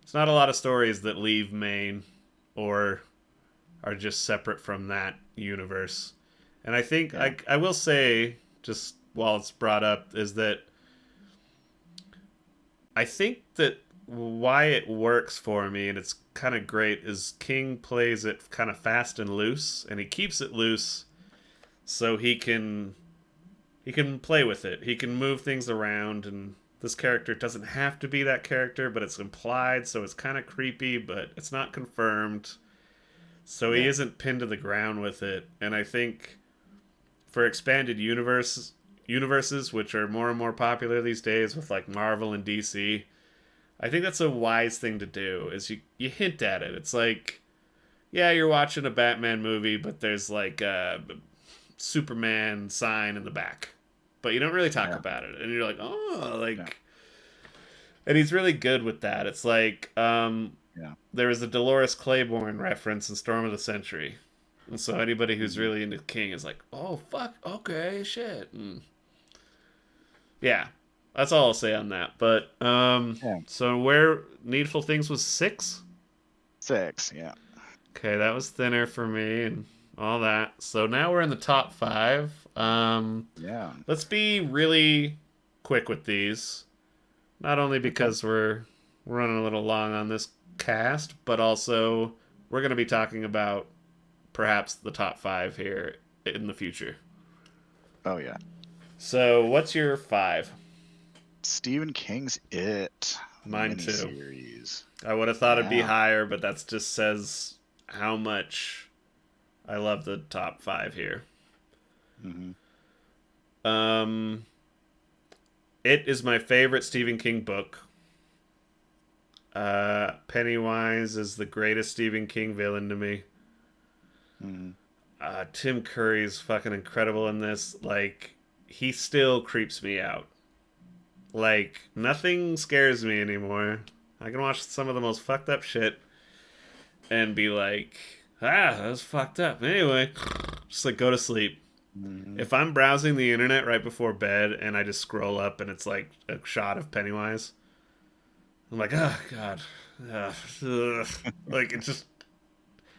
It's not a lot of stories that leave Maine or are just separate from that universe. And I think Yeah. I will say, just while it's brought up, is that I think that why it works for me and it's kind of great is King plays it kind of fast and loose, and he keeps it loose so he can play with it. He can move things around, and this character doesn't have to be that character, but it's implied, so it's kind of creepy, but it's not confirmed. So he Yeah. isn't pinned to the ground with it, and I think for expanded universes, which are more and more popular these days with like Marvel and DC, I think that's a wise thing to do. Is you hint at it. It's like, yeah, you're watching a Batman movie, but there's like a Superman sign in the back, but you don't really talk Yeah. about it. And you're like, oh, Yeah. like, and he's really good with that. It's like, Yeah. there was a Dolores Claiborne reference in Storm of the Century. And so anybody who's Mhm. really into King is like, oh, fuck, okay, shit. And yeah, that's all I'll say on that. But, Yeah. so where Needful Things was 6? 6. Yeah. Okay, that was thinner for me and all that. So now we're in the top 5. Yeah. Let's be really quick with these. Not only Okay. because we're running a little long on this cast, but also we're going to be talking about perhaps the top 5 here in the future. Oh yeah. So, what's your 5? Stephen King's It, the Mine too. miniseries. I would have thought it'd be Yeah. higher, but that just says how much I love the top 5 here. Hmm. Um, it is my favorite Stephen King book. Pennywise is the greatest Stephen King villain to me. Hmm. Tim Curry's fucking incredible in this. Like, he still creeps me out. Like, nothing scares me anymore. I can watch some of the most fucked up shit and be like, that was fucked up. Anyway, just like go to sleep. Hmm. If I'm browsing the internet right before bed and I just scroll up and it's like a shot of Pennywise, I'm like, oh god, ugh, ugh. Like it just,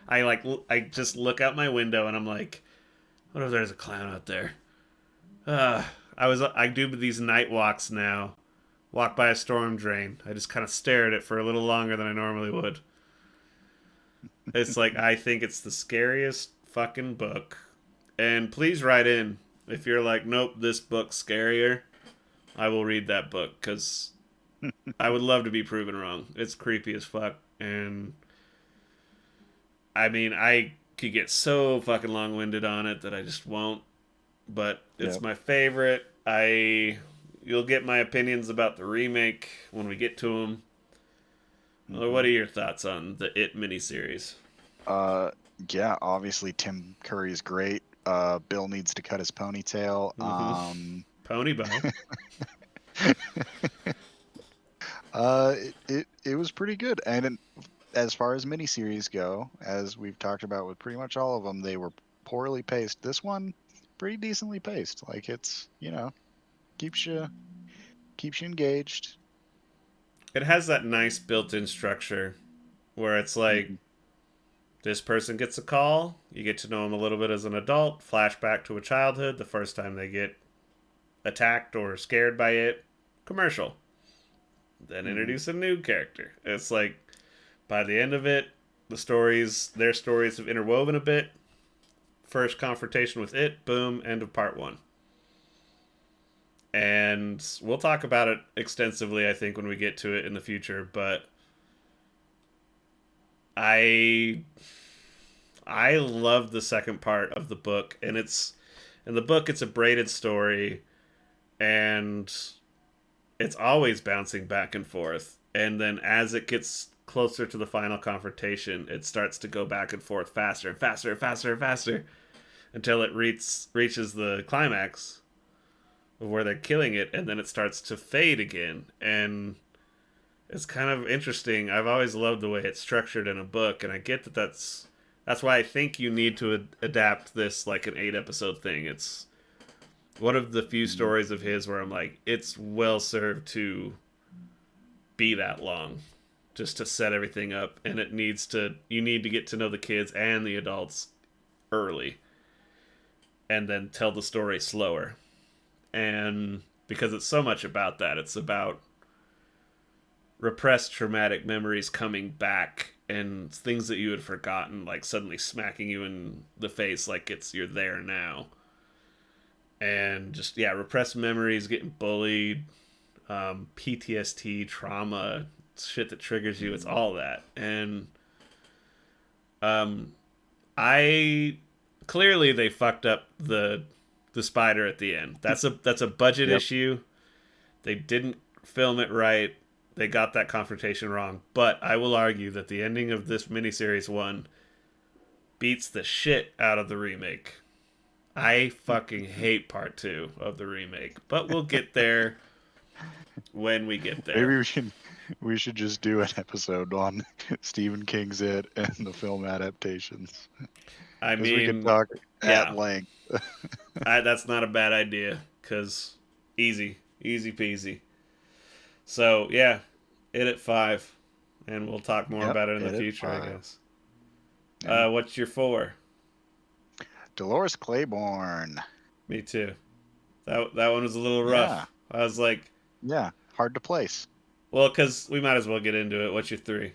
I just look out my window and I'm like, what if there's a clown out there? I do these night walks now. Walk by a storm drain. I just kind of stare at it for a little longer than I normally would. It's like I think it's the scariest fucking book. And please write in if you're like, nope, this book's scarier. I will read that book because I would love to be proven wrong. It's creepy as fuck, and I mean, I could get so fucking long winded on it that I just won't. But it's Yep. my favorite. You'll get my opinions about the remake when we get to them. What Hmm. are your thoughts on the It miniseries? Uh, yeah. Obviously, Tim Curry's great. Bill needs to cut his ponytail. Mm-hmm. Ponyboy. It was pretty good, and as far as miniseries go, as we've talked about with pretty much all of them, they were poorly paced. This one, pretty decently paced. Like it's keeps you keeps you engaged. It has that nice built-in structure where it's like Hmm. this person gets a call, you get to know them a little bit as an adult, flashback to a childhood, the first time they get attacked or scared by it, commercial. Then Hmm. introduce a new character. It's like by the end of it, their stories have interwoven a bit. First confrontation with it, boom, end of part 1. And we'll talk about it extensively, I think, when we get to it in the future. But I I love the second part of the book, and it's in the book it's a braided story, and it's always bouncing back and forth. And then as it gets closer to the final confrontation, it starts to go back and forth faster and faster and faster and faster until it reaches the climax of where they're killing it, and then it starts to fade again. And it's kind of interesting. I've always loved the way it's structured in a book, and I get that that's why I think you need to adapt this like an 8 episode thing. It's one of the few Hmm. stories of his where I'm like, it's well served to be that long, just to set everything up, and you need to get to know the kids and the adults early, and then tell the story slower. And because it's so much about that, it's about repressed traumatic memories coming back and things that you had forgotten like suddenly smacking you in the face like it's you're there now, and just yeah, repressed memories, getting bullied, PTSD, trauma, shit that triggers you. It's Hmm. all that. And um I clearly they fucked up the spider at the end. That's a budget Yep. issue. They didn't film it right. They got that confrontation wrong. But I will argue that the ending of this miniseries one beats the shit out of the remake. I fucking hate part two of the remake, but we'll get there when we get Maybe there. we should just do an episode on Stephen King's It and the film adaptations, I because we could mean, talk at yeah, length. that's not a bad idea because easy peasy. So yeah, it at 5, and we'll talk more Yep, about it in the it at future, I 5. guess. Yeah. What's your 4? Dolores Claiborne. Me too. That one was a little Yeah, rough. I was like, yeah, hard to place. well, because we might as well get into it. What's your 3?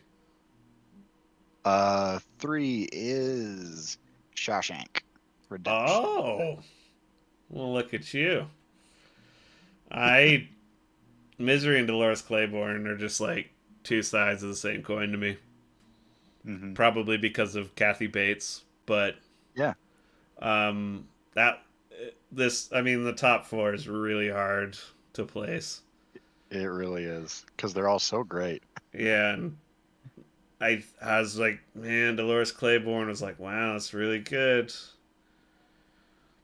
3 is Shawshank Redemption. Oh, well, look at you. I Misery and Dolores Claiborne are just like two sides of the same coin to me. Hmm. Probably because of Kathy Bates, but Yeah, that this I mean the top 4 is really hard to place. it really is, because they're all so great. Yeah, and I was like, man, Dolores Claiborne was like, wow, that's really good.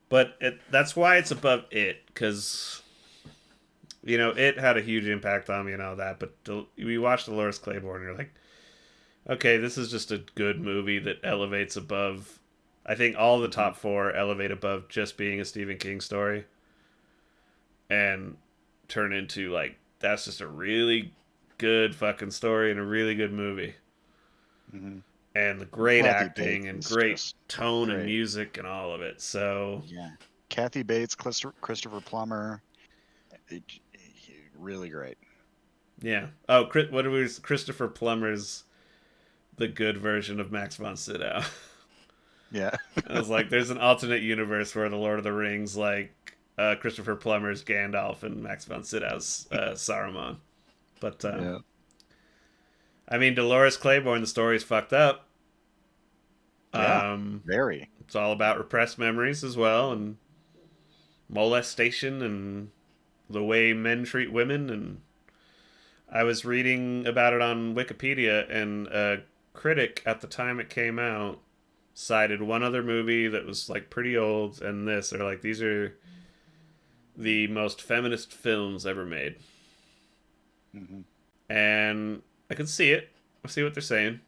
But that's why it's above it, because it had a huge impact on me and all that. But we watched Dolores Claiborne, and you're like, okay, this is just a good movie that elevates above. I think all the Hmm. top 4 elevate above just being a Stephen King story, and turn into like that's just a really good fucking story and a really good movie, Hmm. and the And great Kathy acting Bates and is great just tone and great. music and all of it. So Yeah, Kathy Bates, Christopher Plummer, really great. yeah. Oh, what was Christopher Plummer's the good version of Max von Sydow? Yeah, I was like, there's an alternate universe where the Lord of the Rings, like Christopher Plummer's Gandalf and Max von Sydow's Saruman. But yeah, I mean, Dolores Claiborne, the story's fucked up. yeah, Um, very. it's all about repressed memories as well, and molestation, and the way men treat women. And I was reading about it on Wikipedia, and a critic at the time it came out cited one other movie that was like pretty old, and this. They're like, these are the most feminist films ever made. Hmm. And I can see it. I see what they're saying.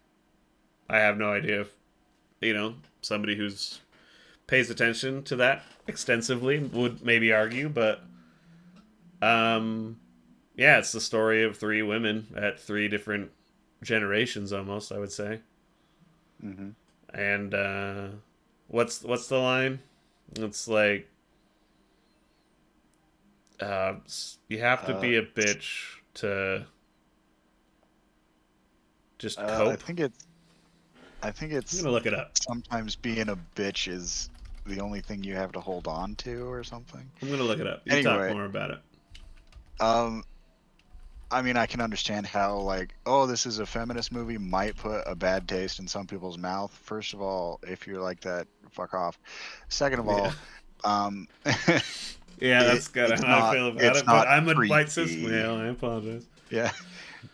I have no idea if, somebody who's pays attention to that extensively would maybe argue, but um yeah, it's the story of 3 women at 3 different generations almost, I would say. Hmm. And what's the line? It's like uh you have to Uh, be a bitch to just I cope. think I'm it's gonna look it up. sometimes being a bitch is the only thing you have to hold on to or something. I'm gonna look it up. You talk Anyway, more about it. um, I mean, I can understand how, like, oh, this is a feminist movie might put a bad taste in some people's mouth. First of all, if you're like that, fuck off. Second of Yeah. all, um, Yeah, that's kind of how I feel about it's it. But not I'm a white cis preachy. male. I apologize. Yeah,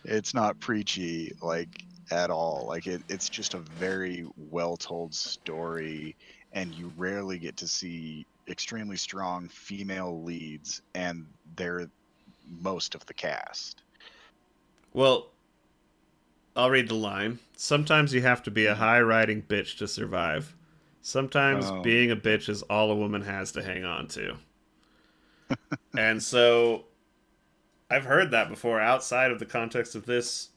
it's not preachy like at all. Like it's just a very well told story, and you rarely get to see extremely strong female leads, and they're most of the cast. Well, I'll read the line. Sometimes you have to be a Mhm. high riding bitch to survive. Sometimes Oh, being a bitch is all a woman has to hang on to. And so I've heard that before outside of the context of this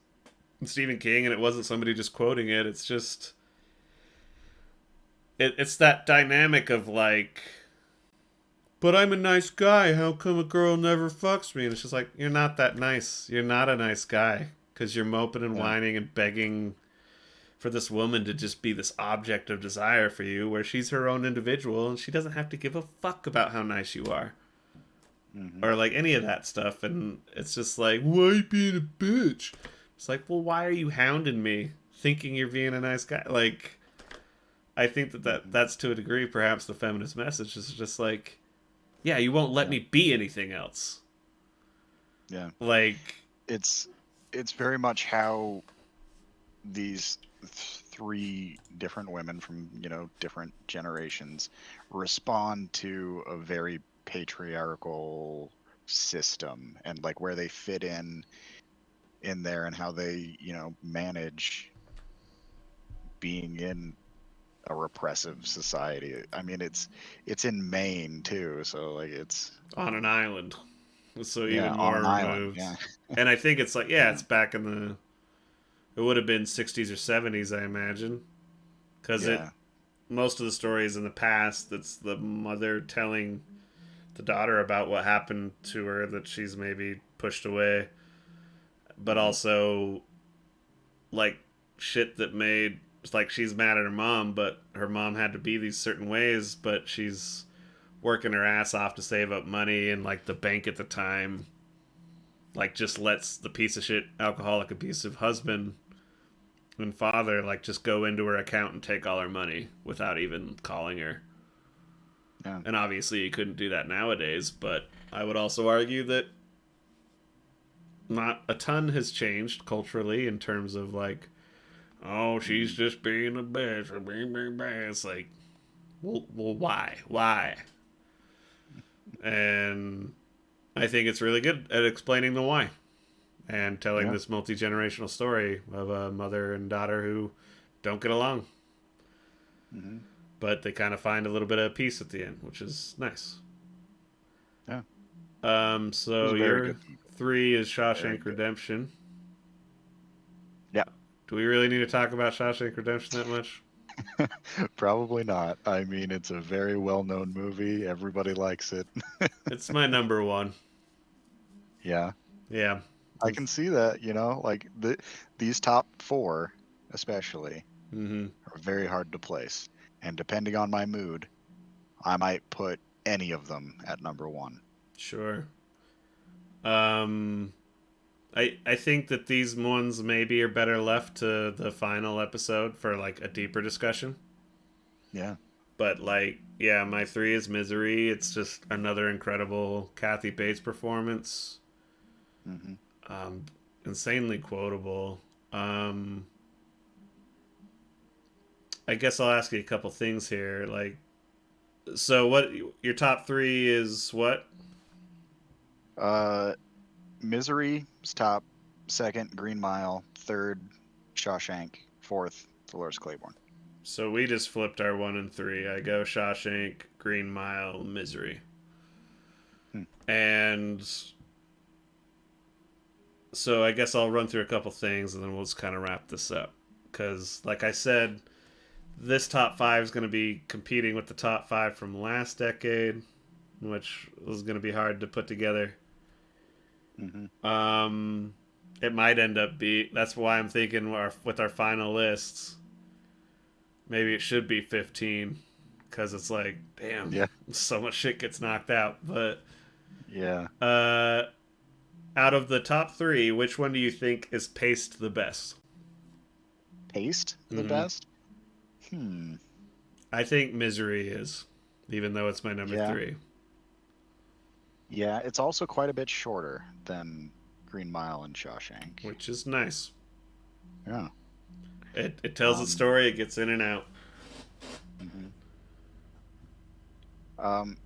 Stephen King, and it wasn't somebody just quoting it. It's just it's that dynamic of like, but I'm a nice guy. How come a girl never fucks me? And it's just like, you're not that nice. You're not a nice guy because you're moping and yeah. whining and begging for this woman to just be this object of desire for you, where she's her own individual and she doesn't have to give a fuck about how nice you are Hmm. or like any of that stuff. And it's just like, why are you being a bitch? It's like, well, why are you hounding me thinking you're being a nice guy? Like, I think Hmm. that's to a degree perhaps the feminist message is just like, yeah, you won't let Yeah, me be anything else. yeah. Like, It's it's very much how these three different women from, different generations respond to a very patriarchal system, and like where they fit in there, and how they, manage being in a repressive society. I mean, it's in Maine too, so like it's, On an island, so yeah, even on more an island. removed. Yeah. And I think it's like, yeah, Yeah. it's back in the. It would have been 60s or 70s, I imagine, because it Yeah. most of the stories in the past, it's the mother telling the daughter about what happened to her that she's maybe pushed away, but Hmm. also like shit that made like she's mad at her mom, but her mom had to be these certain ways, but she's working her ass off to save up money, and like the bank at the time like just lets the piece of shit alcoholic abusive husband and father like just go into her account and take all her money without even calling her. Yeah. And obviously you couldn't do that nowadays, but I would also argue that not a ton has changed culturally in terms of like, oh, she's Hmm. just being a bitch or being bad. It's like, well, why? Why? And I think it's really good at explaining the why and telling Yeah. this multi generational story of a mother and daughter who don't get along, Hmm. but they kind of find a little bit of peace at the end, which is nice. Yeah. It was So a very your good movie. three is Very Shawshank good. Redemption. Yeah. Do we really need to talk about Shawshank Redemption that much? Probably not. I mean, it's a very well-known movie. Everybody likes it. It's my number one. Yeah. Yeah. I can see that, like these top four especially Mm-hmm. are very hard to place. And depending on my mood, I might put any of them at number one. Sure. Um, I think that these ones maybe are better left to the final episode for like a deeper discussion. Yeah. But like, yeah, my three is Misery. It's just another incredible Kathy Bates performance. Hmm. Um, Insanely quotable. Um, I guess I'll ask you a couple things here. Like, so what your top three is? What? Uh, Misery is top. Second, Green Mile. Third, Shawshank. Fourth, Dolores Claiborne. So we just flipped our one and three. I go Shawshank, Green Mile, Misery, Hmm. and so I guess I'll run through a couple things and then we'll just kind of wrap this up. Because, like I said, this top five is going to be competing with the top five from last decade, which was going to be hard to put together. Hmm. Um, it might end up be. That's why I'm thinking with our final lists, maybe it should be 15, because it's like, damn, Yeah. so much shit gets knocked out. But Yeah. uh, out of the top three, which one do you think is paced the best? Paste the Mm-hmm. best? Hmm. I think Misery is, even though it's my number Yeah. three, Yeah. It's also quite a bit shorter than Green Mile and Shawshank. which is nice. Yeah. It tells its Um. story. It gets in and out. Mhm. Um.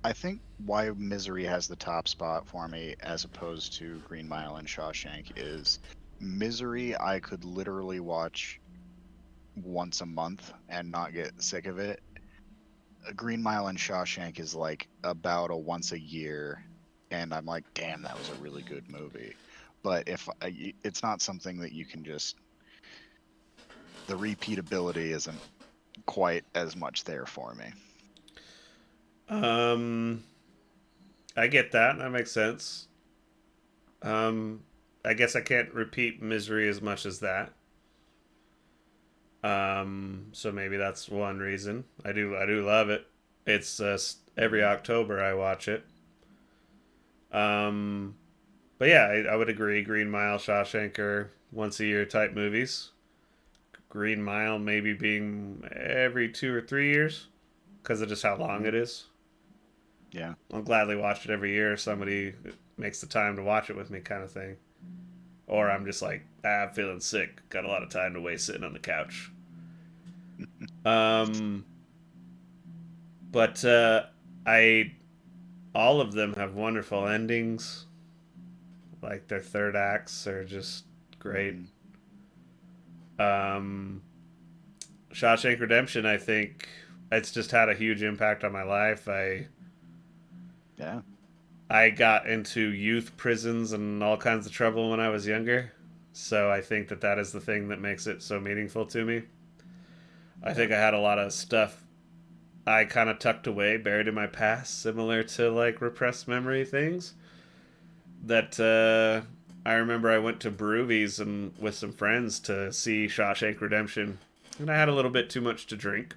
I think why Misery has the top spot for me as opposed to Green Mile and Shawshank is Misery I could literally watch once a month and not get sick of it. Green Mile and Shawshank is like about a once a year, and I'm like, damn, that was a really good movie. But if it's not something that you can just, the repeatability isn't quite as much there for me. Um, I get that. That makes sense. Um, I guess I can't repeat Misery as much as that. So maybe that's one reason. I do love it. It's every Hmm. October I watch it. Um, but yeah, I would agree. Green Mile, Shawshank are once a year type movies. Green Mile maybe being every 2 or 3 years because of just how long Hmm. it is. Yeah. I'll gladly watch it every year if somebody makes the time to watch it with me, kind of thing. Or I'm just like, I'm feeling sick, got a lot of time to waste sitting on the couch. Um, but I all of them have wonderful endings. Like their third acts are just great. Hmm. Um, Shawshank Redemption, I think it's just had a huge impact on my life. Yeah. I got into youth prisons and all kinds of trouble when I was younger. So I think that that is the thing that makes it so meaningful to me. I Yeah. think I had a lot of stuff I kind of tucked away, buried in my past, similar to like repressed memory things. That I remember I went to Broovies and with some friends to see Shawshank Redemption, and I had a little bit too much to drink,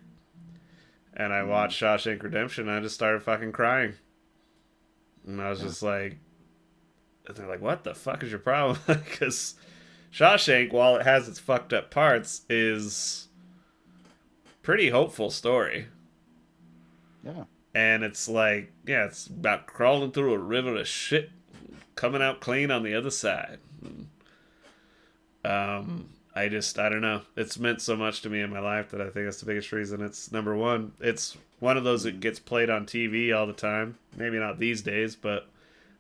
and I Hmm. watched Shawshank Redemption. And I just started fucking crying, and I was Yeah. just like, they're like, "What the fuck is your problem?" Because Shawshank, while it has its fucked up parts, is pretty hopeful story. Yeah. And it's like, yeah, it's about crawling through a river of shit, coming out clean on the other side. I don't know. It's meant so much to me in my life that I think that's the biggest reason it's number one. It's one of those that Hmm. gets played on TV all the time. Maybe not these days, but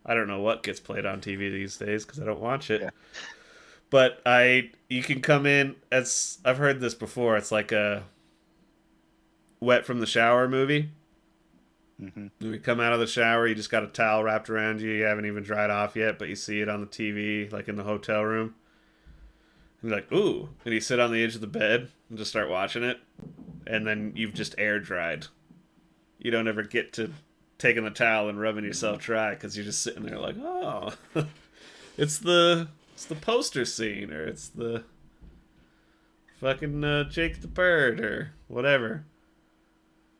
I don't know what gets played on TV these days because I don't watch it. Yeah. But you can come in. As I've heard this before. It's like a wet from the shower movie. Hmm. You come out of the shower, you just got a towel wrapped around you. You haven't even dried off yet, but you see it on the TV, like in the hotel room. And you're like, ooh. And you sit on the edge of the bed and just start watching it. And then you've just air dried. You don't ever get to taking the towel and rubbing yourself dry because you're just sitting there like, oh, it's the poster scene, or it's the fucking Jake the Bird or whatever.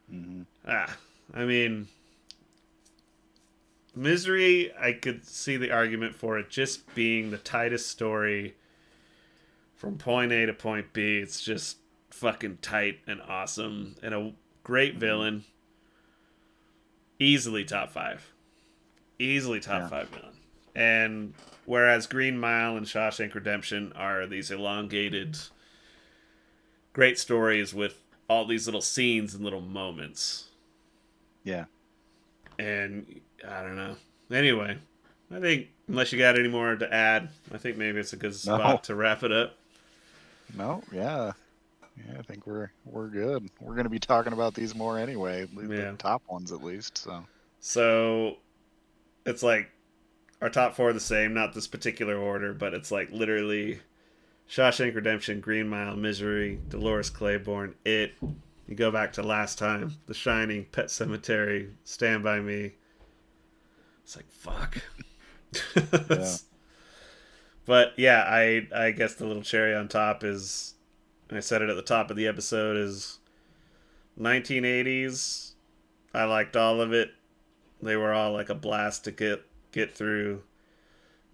Hmm. Ah, I mean, Misery, I could see the argument for it just being the tightest story from point A to point B. It's just fucking tight and awesome and a great Hmm. villain. Easily top five. Easily top Yeah. five villain. And whereas Green Mile and Shawshank Redemption are these elongated, great stories with all these little scenes and little moments. Yeah. And I don't know. Anyway, I think unless you got any more to add, I think maybe it's a good No. spot to wrap it up. No. Yeah. Yeah. I think we're good. We're gonna be talking about these more anyway. The Yeah. top ones at least. So. So it's like our top four are the same, not this particular order, but it's like literally Shawshank Redemption, Green Mile, Misery, Dolores Claiborne, It. You go back to last time, The Shining, Pet Cemetery, Stand By Me. It's like fuck. Yeah. But yeah, I guess the little cherry on top is, I said it at the top of the episode, is 1980s. I liked all of it. They were all like a blast to get through.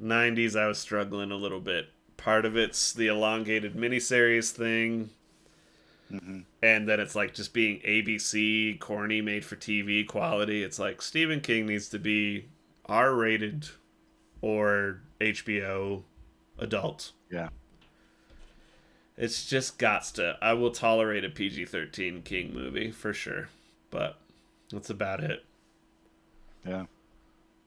90s, I was struggling a little bit. Part of it's the elongated miniseries thing, Hmm. and then it's like just being ABC, corny, made for TV quality. It's like Stephen King needs to be R rated or HBO adult. Yeah. It's just got to. I will tolerate a PG-13 King movie for sure, but that's about it. Yeah.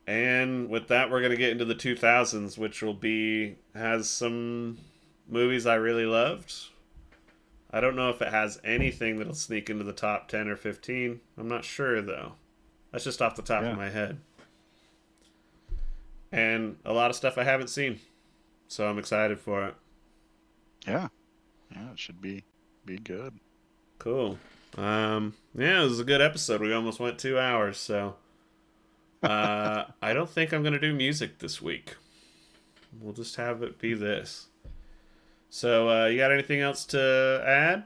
And with that, we're gonna get into the 2000s, which will be has some movies I really loved. I don't know if it has anything that'll sneak into the top 10 or 15. I'm not sure though. That's just off the top of Yeah. my head. And a lot of stuff I haven't seen, so I'm excited for it. Yeah. Yeah. It should be good. Cool. Yeah, it was a good episode. We almost went 2 hours, so I don't think I'm gonna do music this week. We'll just have it be this. So, you got anything else to add?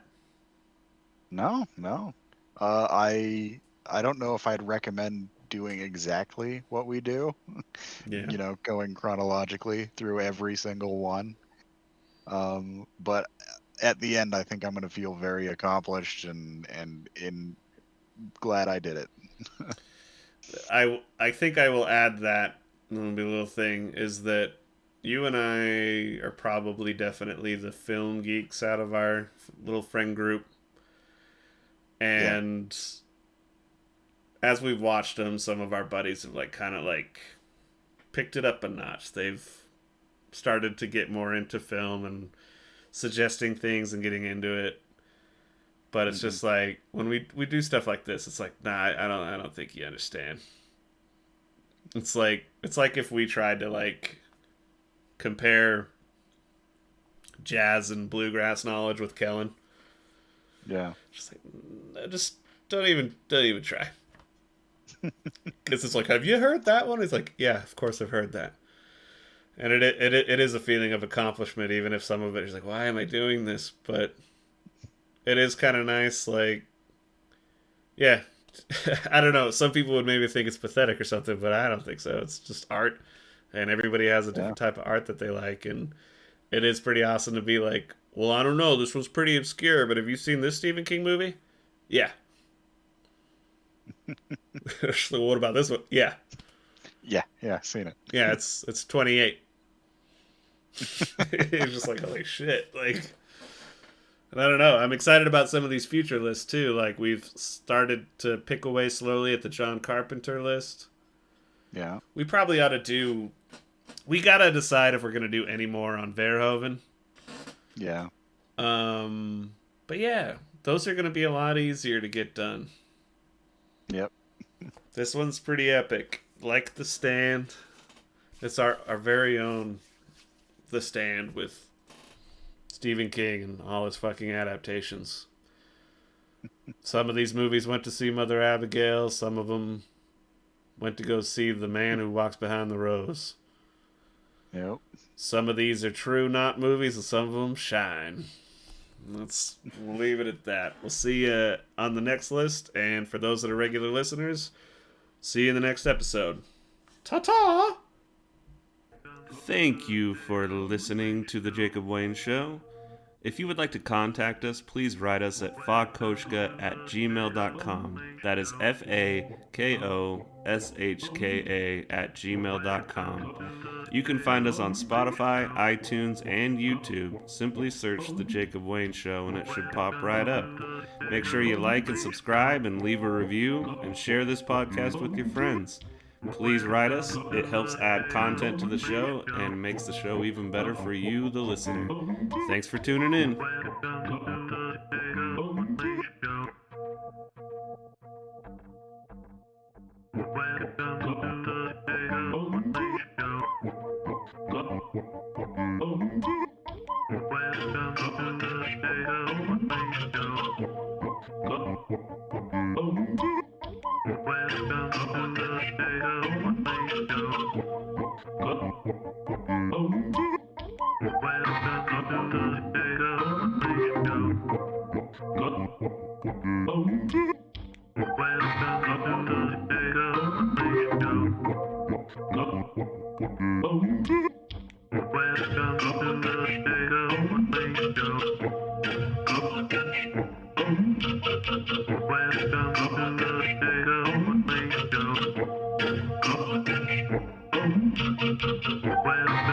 No. No. I don't know if I'd recommend doing exactly what we do. Yeah. Going chronologically through every single one. But at the end, I think I'm going to feel very accomplished and glad I did it. I think I will add that little little thing is that you and I are probably definitely the film geeks out of our little friend group. Yeah. And as we've watched them, some of our buddies have like kind of like picked it up a notch. They've started to get more into film and suggesting things and getting into it. But it's Hmm. just like when we do stuff like this, it's like, nah, I don't think you understand. It's like if we tried to like compare jazz and bluegrass knowledge with Kellen. Yeah. Just like, just don't even try. Because it's like, have you heard that one? He's like, yeah, of course I've heard that. And it is a feeling of accomplishment, even if some of it is like, why am I doing this? But it is kind of nice. Like, yeah, I don't know. Some people would maybe think it's pathetic or something, but I don't think so. It's just art, and everybody has a Yeah. different type of art that they like, and it is pretty awesome to be like, well, I don't know, this one's pretty obscure, but have you seen this Stephen King movie? Yeah. So what about this one? Yeah, Yeah. Yeah. Seen it. yeah. It's 28. It's just like holy shit, like. And I don't know. I'm excited about some of these future lists too. Like we've started to pick away slowly at the John Carpenter list. Yeah. We probably ought to do. We gotta decide if we're gonna do any more on Verhoeven. Yeah. But yeah, those are gonna be a lot easier to get done. Yep. This one's pretty epic. Like The Stand. It's our very own The Stand with Stephen King and all his fucking adaptations. Some of these movies went to see Mother Abigail. Some of them went to go see The Man Who Walks Behind the Rose. Yep. Some of these are true not movies, and some of them shine. We'll leave it at that. We'll see you on the next list, and for those that are regular listeners, see you in the next episode. Ta-ta! Thank you for listening to The Jacob Wayne Show. If you would like to contact us, please write us at fakkoshka@gmail.com. That is FAKOSHKA@gmail.com. You can find us on Spotify, iTunes, and YouTube. Simply search The Jacob Wayne Show and it should pop right up. Make sure you like and subscribe and leave a review and share this podcast with your friends. Please write us. It helps add content to the show and makes the show even better for you, the listener. Thanks for tuning in. Welcome